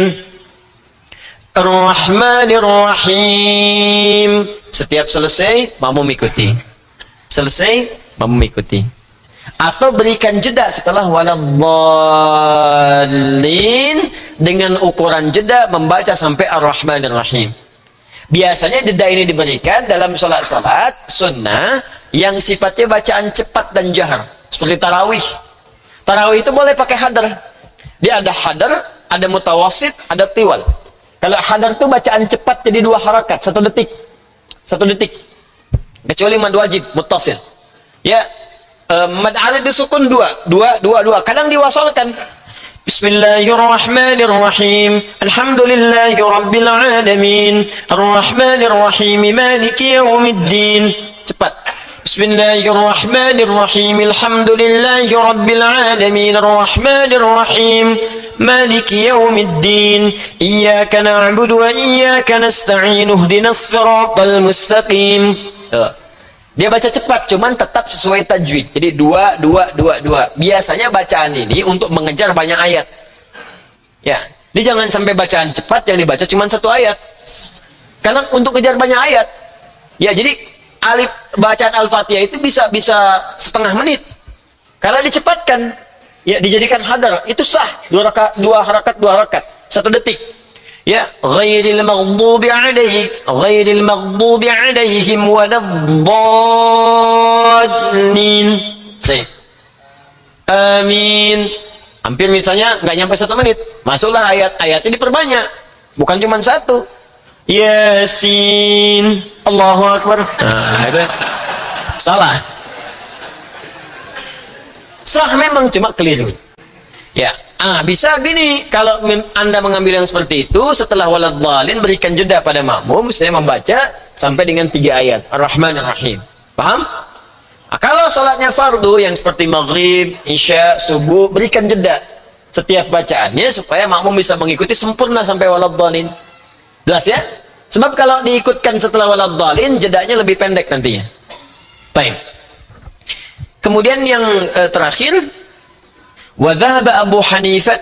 Ar-Rahmanir-Rahim. Setiap selesai, makmum ikuti. Selesai, makmum ikuti. Atau berikan jeda setelah waladhdallin dengan ukuran jeda membaca sampai Ar-Rahmanir-Rahim. Biasanya jeda ini diberikan dalam salat-salat sunnah yang sifatnya bacaan cepat dan jahar. Seperti tarawih. Tarawih itu boleh pakai hadar. Dia ada hadar, ada mutawasid, ada tiwal. Kalau hadar itu bacaan cepat jadi 2 harakat, 1 detik. 1 detik. Kecuali mad wajib, muttasil. Ya, mad arid disukun 2. Kadang diwasalkan. Bismillahirrahmanirrahim. Alhamdulillahi Rabbil Alamin. Ar-Rahmanir-Rahim. Maliki yaumiddin. Cepat. Bismillahirrahmanirrahim. Alhamdulillahi Rabbil Alamin. Ar-Rahmanir-Rahim. Maliki yaumiddin. Iyyaka na'budu wa iyyaka nasta'in. Ihdinas siratal mustaqim. Dia baca cepat, cuman tetap sesuai tajwid. Jadi 2. Biasanya bacaan ini untuk mengejar banyak ayat. Ya, dia jangan sampai bacaan cepat yang dibaca cuman 1 ayat. Karena untuk kejar banyak ayat. Ya, jadi alif bacaan Al-Fatihah itu bisa setengah menit. Karena dicepatkan, ya dijadikan hadar, itu sah. 2 harakat, 1 detik. Ya, ghairil maghdubi alaihim waladdallin. Amin. Hampir misalnya nggak nyampe 1 menit, masuklah ayat-ayatnya diperbanyak, bukan cuma 1. Yasin, Allahu Akbar. Nah, itu salah. Sah memang, cuma keliru. Ya, bisa gini, kalau Anda mengambil yang seperti itu, setelah waladhdallin berikan jeda pada makmum, saya membaca sampai dengan 3 ayat. Ar-Rahmanir-Rahim. Paham? Kalau salatnya fardu yang seperti maghrib, isya, subuh, berikan jeda setiap bacaannya supaya makmum bisa mengikuti sempurna sampai waladhdallin. Jelas ya? Sebab kalau diikutkan setelah waladhdallin, jedanya lebih pendek nantinya. Baik. Kemudian yang terakhir, wa dhahaba Abu Hanifah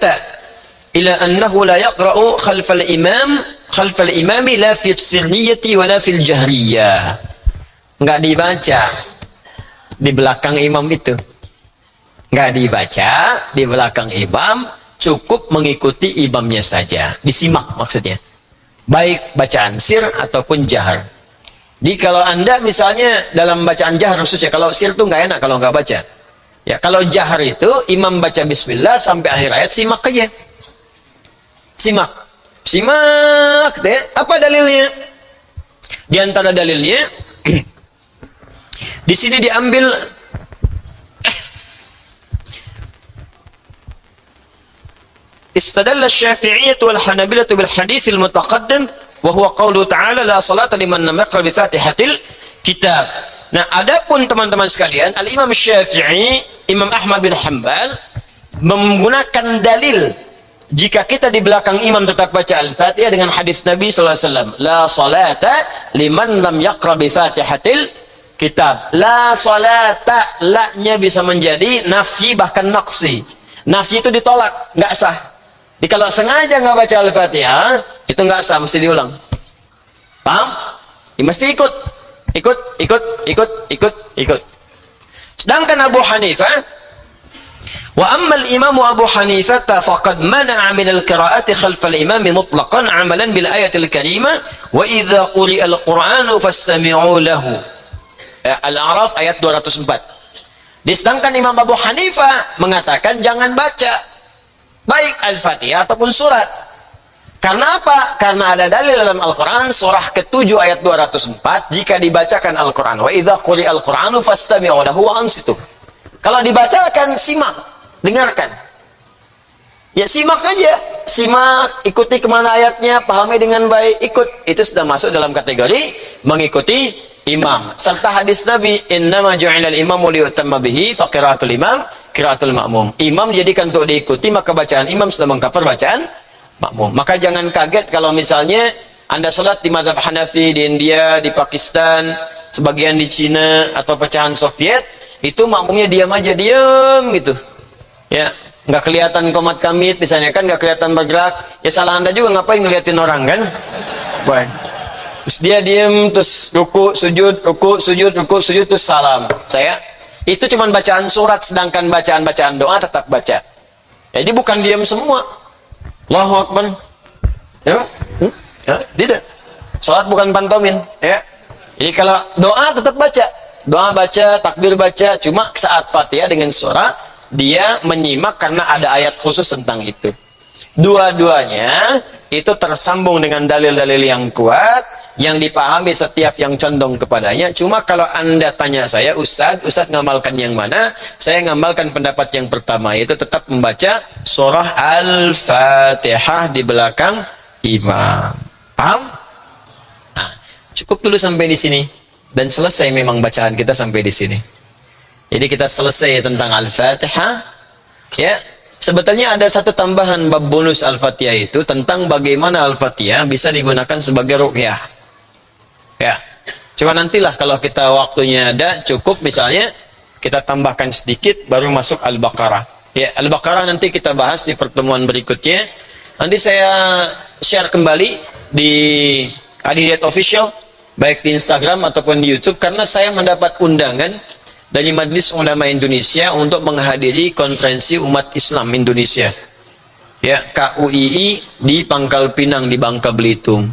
ila annahu la yaqra'u khalfal imami la fi sirriyati wa la fil jahriyah. Enggak dibaca di belakang imam itu. Enggak dibaca di belakang imam, cukup mengikuti imamnya saja. Disimak maksudnya. Baik bacaan sir ataupun jahar. Jadi kalau Anda misalnya dalam bacaan jahar khususnya, kalau sir itu nggak enak kalau nggak baca. Ya, kalau jahar itu imam baca bismillah sampai akhir ayat, simak aja. Simak. Deh. Apa dalilnya? Di antara dalilnya di sini diambil istadalla Syafi'iyyah wal Hanabilah bil hadits al mutaqaddim wa huwa qaulu ta'ala la salata liman lam yaqra bi Fatihatil kitab. Nah, adapun teman-teman sekalian, Al-Imam Syafi'i, Imam Ahmad bin Hanbal menggunakan dalil jika kita di belakang imam tetap baca Al-Fatihah dengan hadis Nabi sallallahu alaihi wasallam, la salata liman lam yaqra bi Fatihatil kitab. La salata, la-nya bisa menjadi nafyi bahkan naqsi. Nafyi itu ditolak, nggak sah. Jadi kalau sengaja nggak baca Al-Fatihah, itu nggak sah, mesti diulang. Paham? Ya, mesti ikut. Sedangkan Abu Hanifah, wa ammal imamu Abu Hanifah faqad mana'a min al-qira'ati khalf al-imam mutlaqan 'amalan bil ayatil karimah wa idza quri'a al-Qur'anu fastami'u lahu. Al-A'raf ayat 204. Sedangkan Imam Abu Hanifah mengatakan jangan baca baik Al-Fatihah ataupun surat. Karena apa? Karena ada dalil dalam Al-Quran surah ke-7 ayat 204, jika dibacakan Al-Quran wa idza quri'a al-Qur'anu fastami'u lahu wa ansitu. Kalau dibacakan, simak, dengarkan. Ya simak aja, simak, ikuti kemana ayatnya, pahami dengan baik, ikut. Itu sudah masuk dalam kategori mengikuti imam. Serta hadis Nabi, innama ju'ilal imamu liyutamma bihi, faqiraatul imam, qiraatul ma'mum. Imam dijadikan untuk diikuti, maka bacaan imam sudah mengcover bacaan makmum. Maka jangan kaget kalau misalnya Anda sholat di mazhab Hanafi di India, di Pakistan, sebagian di Cina, atau pecahan Soviet, itu makmumnya diam aja, diam gitu. Ya, nggak kelihatan komat kamit, misalnya kan nggak kelihatan bergerak. Ya salah Anda juga, ngapain ngeliatin orang kan? Baik. Terus dia diam, terus ruku, sujud, terus salam. Itu cuma bacaan surat, sedangkan bacaan-bacaan doa tetap baca. Jadi bukan diam semua. Allahu Akbar. Ya? Ya? Tidak. Salat bukan pantomin. Ya. Jadi kalau doa tetap baca. Doa baca, takbir baca. Cuma saat Fatihah dengan surah, dia menyimak karena ada ayat khusus tentang itu. Dua-duanya itu tersambung dengan dalil-dalil yang kuat, yang dipahami setiap yang condong kepadanya. Cuma kalau Anda tanya saya, Ustadz ngamalkan yang mana? Saya ngamalkan pendapat yang pertama, yaitu tetap membaca surah Al-Fatihah di belakang imam. Paham? Nah, cukup dulu sampai di sini. Dan selesai memang bacaan kita sampai di sini. Jadi kita selesai tentang Al-Fatihah. Ya, sebetulnya ada satu tambahan bab bonus Al-Fatihah itu tentang bagaimana Al-Fatihah bisa digunakan sebagai ruqyah. Ya, cuma nantilah kalau kita waktunya ada cukup, misalnya kita tambahkan sedikit baru masuk Al-Baqarah. Ya, Al-Baqarah nanti kita bahas di pertemuan berikutnya. Nanti saya share kembali di Adidiyat Official, baik di Instagram ataupun di YouTube, karena saya mendapat undangan dari Majelis Ulama Indonesia untuk menghadiri konferensi umat Islam Indonesia. Ya, KUII di Pangkal Pinang di Bangka Belitung.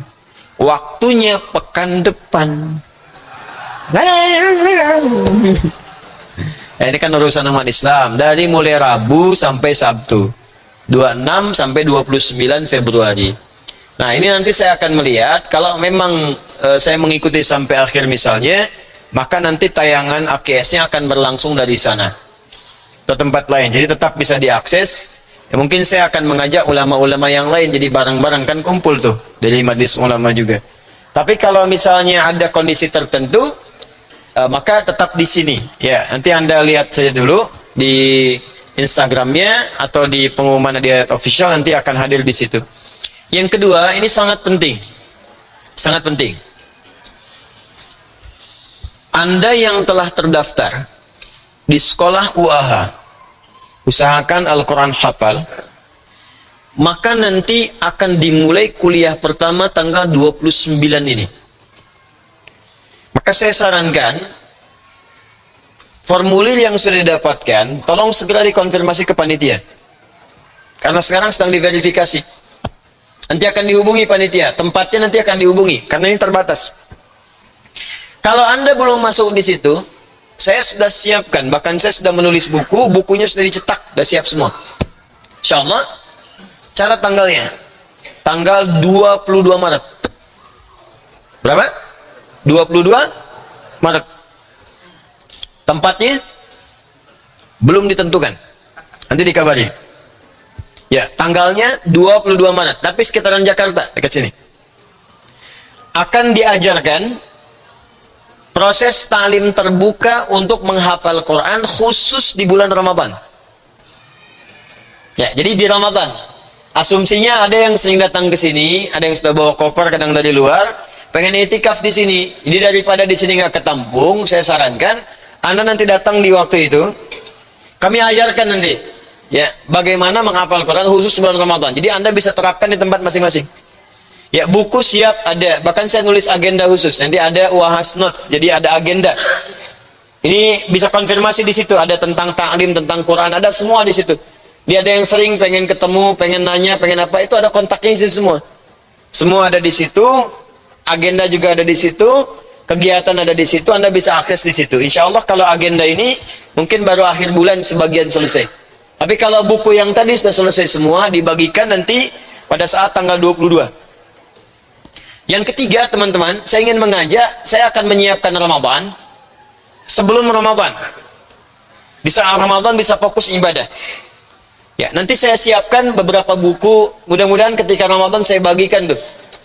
Waktunya pekan depan. Ini kan urusan umat Islam. Dari mulai Rabu sampai Sabtu, 26 sampai 29 Februari. Nah, ini nanti saya akan melihat. Kalau memang saya mengikuti sampai akhir misalnya, maka nanti tayangan AKS-nya akan berlangsung dari sana ke tempat lain. Jadi tetap bisa diakses. Ya, mungkin saya akan mengajak ulama-ulama yang lain, jadi barang-barang kan kumpul tuh dari majelis ulama juga. Tapi kalau misalnya ada kondisi tertentu, maka tetap di sini. Ya, nanti Anda lihat saja dulu di Instagramnya atau di pengumuman di official, nanti akan hadir di situ. Yang kedua, ini sangat penting, sangat penting. Anda yang telah terdaftar di sekolah UAH, usahakan Al-Quran hafal, maka nanti akan dimulai kuliah pertama tanggal 29 ini. Maka saya sarankan, formulir yang sudah didapatkan, tolong segera dikonfirmasi ke panitia. Karena sekarang sedang diverifikasi. Nanti akan dihubungi panitia, tempatnya nanti akan dihubungi, karena ini terbatas. Kalau Anda belum masuk di situ, saya sudah siapkan, bahkan saya sudah menulis buku, bukunya sudah dicetak, sudah siap semua. InsyaAllah, cara tanggalnya, tanggal 22 Maret. Berapa? 22 Maret. Tempatnya belum ditentukan, nanti dikabari. Ya, tanggalnya 22 Maret, tapi sekitaran Jakarta, dekat sini. Akan diajarkan proses taklim terbuka untuk menghafal Quran khusus di bulan Ramadan. Ya, jadi di Ramadan. Asumsinya ada yang sering datang ke sini, ada yang sudah bawa koper kadang dari luar, pengen itikaf di sini. Jadi daripada di sini nggak ketampung, saya sarankan Anda nanti datang di waktu itu. Kami ajarkan nanti, ya, bagaimana menghafal Quran khusus bulan Ramadan. Jadi Anda bisa terapkan di tempat masing-masing. Ya, buku siap ada, bahkan saya nulis agenda khusus. Nanti ada wahas note, jadi ada agenda. Ini bisa konfirmasi di situ, ada tentang taklim, tentang Quran, ada semua di situ. Dia ada yang sering pengen ketemu, pengen nanya, pengen apa, itu ada kontaknya di situ semua. Semua ada di situ, agenda juga ada di situ, kegiatan ada di situ, Anda bisa akses di situ. Insya Allah kalau agenda ini mungkin baru akhir bulan sebagian selesai. Tapi kalau buku yang tadi sudah selesai semua, dibagikan nanti pada saat tanggal 22. Yang ketiga, teman-teman, saya ingin mengajak, saya akan menyiapkan Ramadan sebelum Ramadan. Di saat Ramadan bisa fokus ibadah. Ya, nanti saya siapkan beberapa buku, mudah-mudahan ketika Ramadan saya bagikan tuh.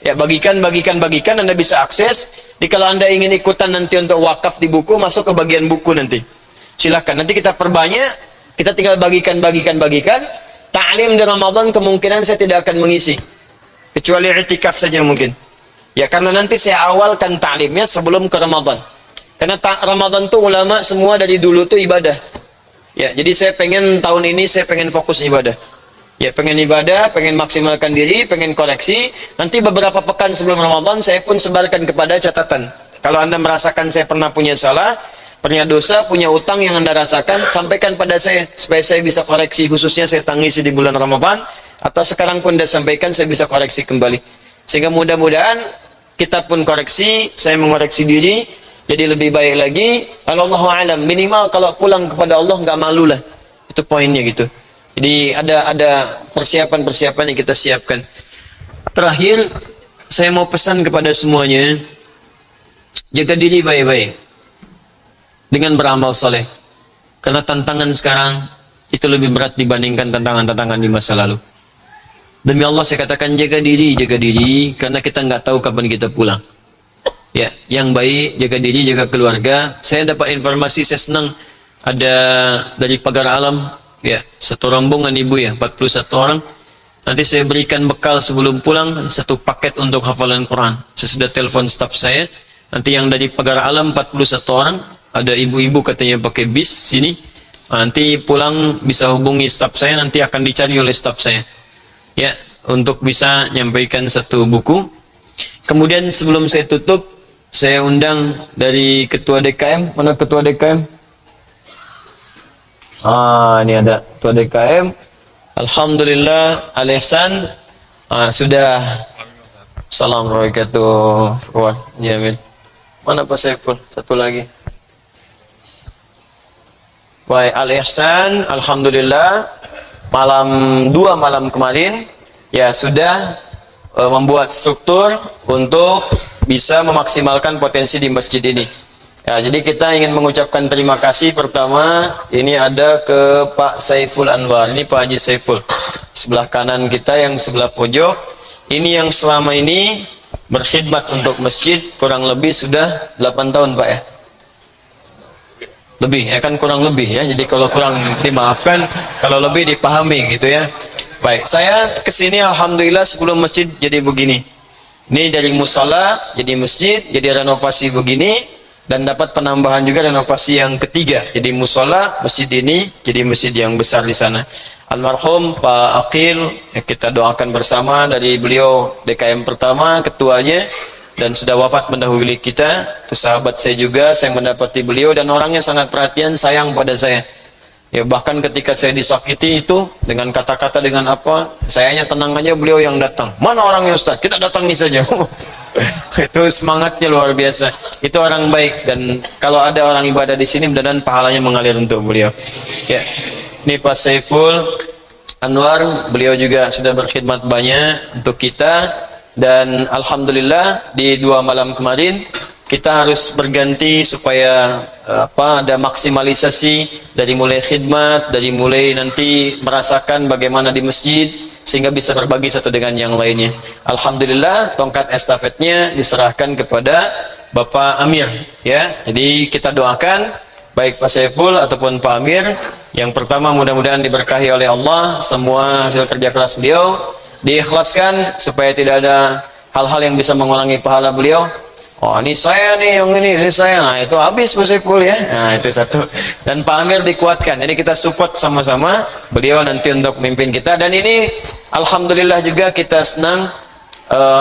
Ya, bagikan, Anda bisa akses. Jadi kalau Anda ingin ikutan nanti untuk wakaf di buku, masuk ke bagian buku nanti. Silakan, nanti kita perbanyak, kita tinggal bagikan. Ta'lim di Ramadan kemungkinan saya tidak akan mengisi. Kecuali i'tikaf saja mungkin. Ya, karena nanti saya awalkan ta'limnya sebelum ke Ramadan. Karena Ramadan tuh ulama semua dari dulu tuh ibadah. Ya, jadi saya pengen tahun ini saya pengen fokus ibadah. Ya, pengen ibadah, pengen maksimalkan diri, pengen koreksi. Nanti beberapa pekan sebelum Ramadan saya pun sebarkan kepada catatan. Kalau Anda merasakan saya pernah punya salah, punya dosa, punya utang yang Anda rasakan, sampaikan pada saya supaya saya bisa koreksi, khususnya saya tangisi di bulan Ramadan, atau sekarang pun Anda sampaikan saya bisa koreksi kembali. Sehingga mudah-mudahan kita pun koreksi, saya mengoreksi diri, jadi lebih baik lagi. Kalau Allah alam, minimal kalau pulang kepada Allah nggak malu lah. Itu poinnya gitu. Jadi ada persiapan-persiapan yang kita siapkan. Terakhir, saya mau pesan kepada semuanya, jaga diri baik-baik dengan beramal soleh. Karena tantangan sekarang itu lebih berat dibandingkan tantangan-tantangan di masa lalu. Demi Allah saya katakan jaga diri, karena kita nggak tahu kapan kita pulang. Ya, yang baik, jaga diri, jaga keluarga. Saya dapat informasi, saya senang ada dari Pagar Alam, ya, satu rombongan ibu ya, 41 orang. Nanti saya berikan bekal sebelum pulang, satu paket untuk hafalan Quran. Saya sudah telepon staf saya. Nanti yang dari Pagar Alam 41 orang, ada ibu-ibu katanya pakai bis sini. Nanti pulang bisa hubungi staf saya, nanti akan dicari oleh staf saya. Ya, untuk bisa nyampaikan satu buku. Kemudian sebelum saya tutup, saya undang dari Ketua DKM. Mana Ketua DKM? Ini ada Ketua DKM. Alhamdulillah, Al-Ihsan sudah. Assalamualaikum warahmatullahi Jamil. Mana Pak Saiful? Satu lagi. Baik, Al-Ihsan, alhamdulillah dua malam kemarin ya sudah membuat struktur untuk bisa memaksimalkan potensi di masjid ini. Ya, jadi kita ingin mengucapkan terima kasih pertama ini ada ke Pak Saiful Anwar, ini Pak Haji Saiful sebelah kanan kita yang sebelah pojok, ini yang selama ini berkhidmat untuk masjid kurang lebih sudah 8 tahun Pak ya, lebih ya kan, kurang lebih ya, jadi kalau kurang dimaafkan, kalau lebih dipahami gitu ya. Baik, saya kesini alhamdulillah sebelum masjid jadi begini. Ini dari musola jadi masjid, jadi renovasi begini, dan dapat penambahan juga renovasi yang ketiga. Jadi musola masjid ini jadi masjid yang besar di sana. Almarhum Pak Aqil, kita doakan bersama, dari beliau DKM pertama, ketuanya, dan sudah wafat mendahului kita. Itu sahabat saya juga, saya mendapati beliau dan orangnya sangat perhatian, sayang pada saya. Ya, bahkan ketika saya disakiti itu dengan kata-kata dengan apa, sayanya tenang aja, beliau yang datang. Mana orangnya Ustaz? Kita datangi saja. Itu semangatnya luar biasa. Itu orang baik, dan kalau ada orang ibadah di sini mudah-mudahan pahalanya mengalir untuk beliau. Ya. Ini Pak Saiful Anwar, beliau juga sudah berkhidmat banyak untuk kita, dan alhamdulillah di 2 malam kemarin kita harus berganti supaya ada maksimalisasi dari mulai khidmat, dari mulai nanti merasakan bagaimana di masjid sehingga bisa berbagi satu dengan yang lainnya. Alhamdulillah tongkat estafetnya diserahkan kepada Bapak Amir ya. Jadi kita doakan baik Pak Saiful ataupun Pak Amir, yang pertama mudah-mudahan diberkahi oleh Allah semua hasil kerja keras beliau, diikhlaskan supaya tidak ada hal-hal yang bisa mengurangi pahala beliau. Oh, ini saya nih, yang ini saya. Nah, itu habis Pak Saiful ya. Nah, itu satu. Dan Pak Amir dikuatkan. Jadi kita support sama-sama beliau nanti untuk memimpin kita. Dan ini alhamdulillah juga kita senang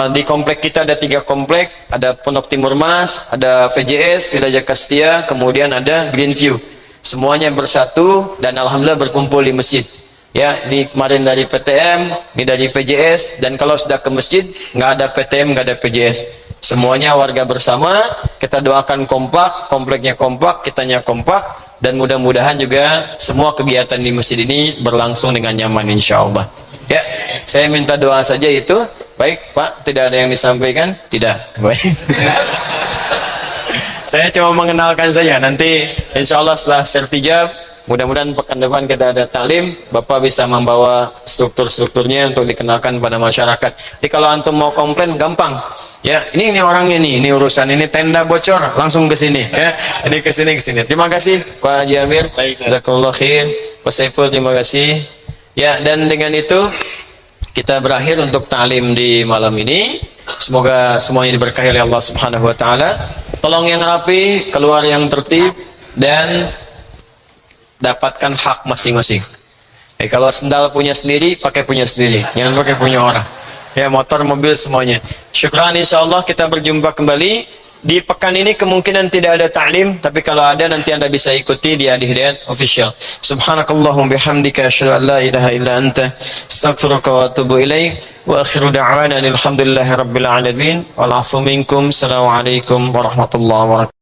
Di komplek kita ada 3 komplek, ada Pondok Timur Mas, ada VJS, Villa Jakastia, kemudian ada Greenview. Semuanya bersatu dan alhamdulillah berkumpul di masjid. Ya, ini kemarin dari PTM, ini dari VJS, dan kalau sudah ke masjid, nggak ada PTM, nggak ada VJS. Semuanya warga bersama, kita doakan kompak, kompleknya kompak, kitanya kompak, dan mudah-mudahan juga semua kegiatan di masjid ini berlangsung dengan nyaman insya Allah. Ya, saya minta doa saja itu. Baik Pak, tidak ada yang disampaikan? Tidak. Baik. Saya cuma mengenalkan saja. Nanti insya Allah setelah sertijab, mudah-mudahan pekan depan kita ada taklim, Bapak bisa membawa struktur-strukturnya untuk dikenalkan pada masyarakat. Jadi kalau antum mau komplain gampang. Ya, ini orangnya nih, ini urusan ini tenda bocor, langsung ke sini ya. Ini ke sini. Terima kasih Pak Jamir. Jazakallahu khair. Pak Saiful, terima kasih. Ya, dan dengan itu kita berakhir untuk ta'lim di malam ini. Semoga semuanya diberkahi oleh Allah Subhanahu wa taala. Tolong yang rapi, keluar yang tertib, dan dapatkan hak masing-masing. Kalau sendal punya sendiri, pakai punya sendiri. Jangan pakai punya orang. Ya, motor, mobil, semuanya. Syukran, insyaallah kita berjumpa kembali. Di pekan ini kemungkinan tidak ada ta'lim, tapi kalau ada nanti Anda bisa ikuti di Adi Hidayat Official. Subhanakallahum bihamdika asyhadu an la ilaha illa anta astaghfiruka wa atubu ilaik. Wa akhiru da'wana alhamdulillahi rabbil alamin. Wal 'afwu minkum. Assalamualaikum warahmatullahi wabarakatuh.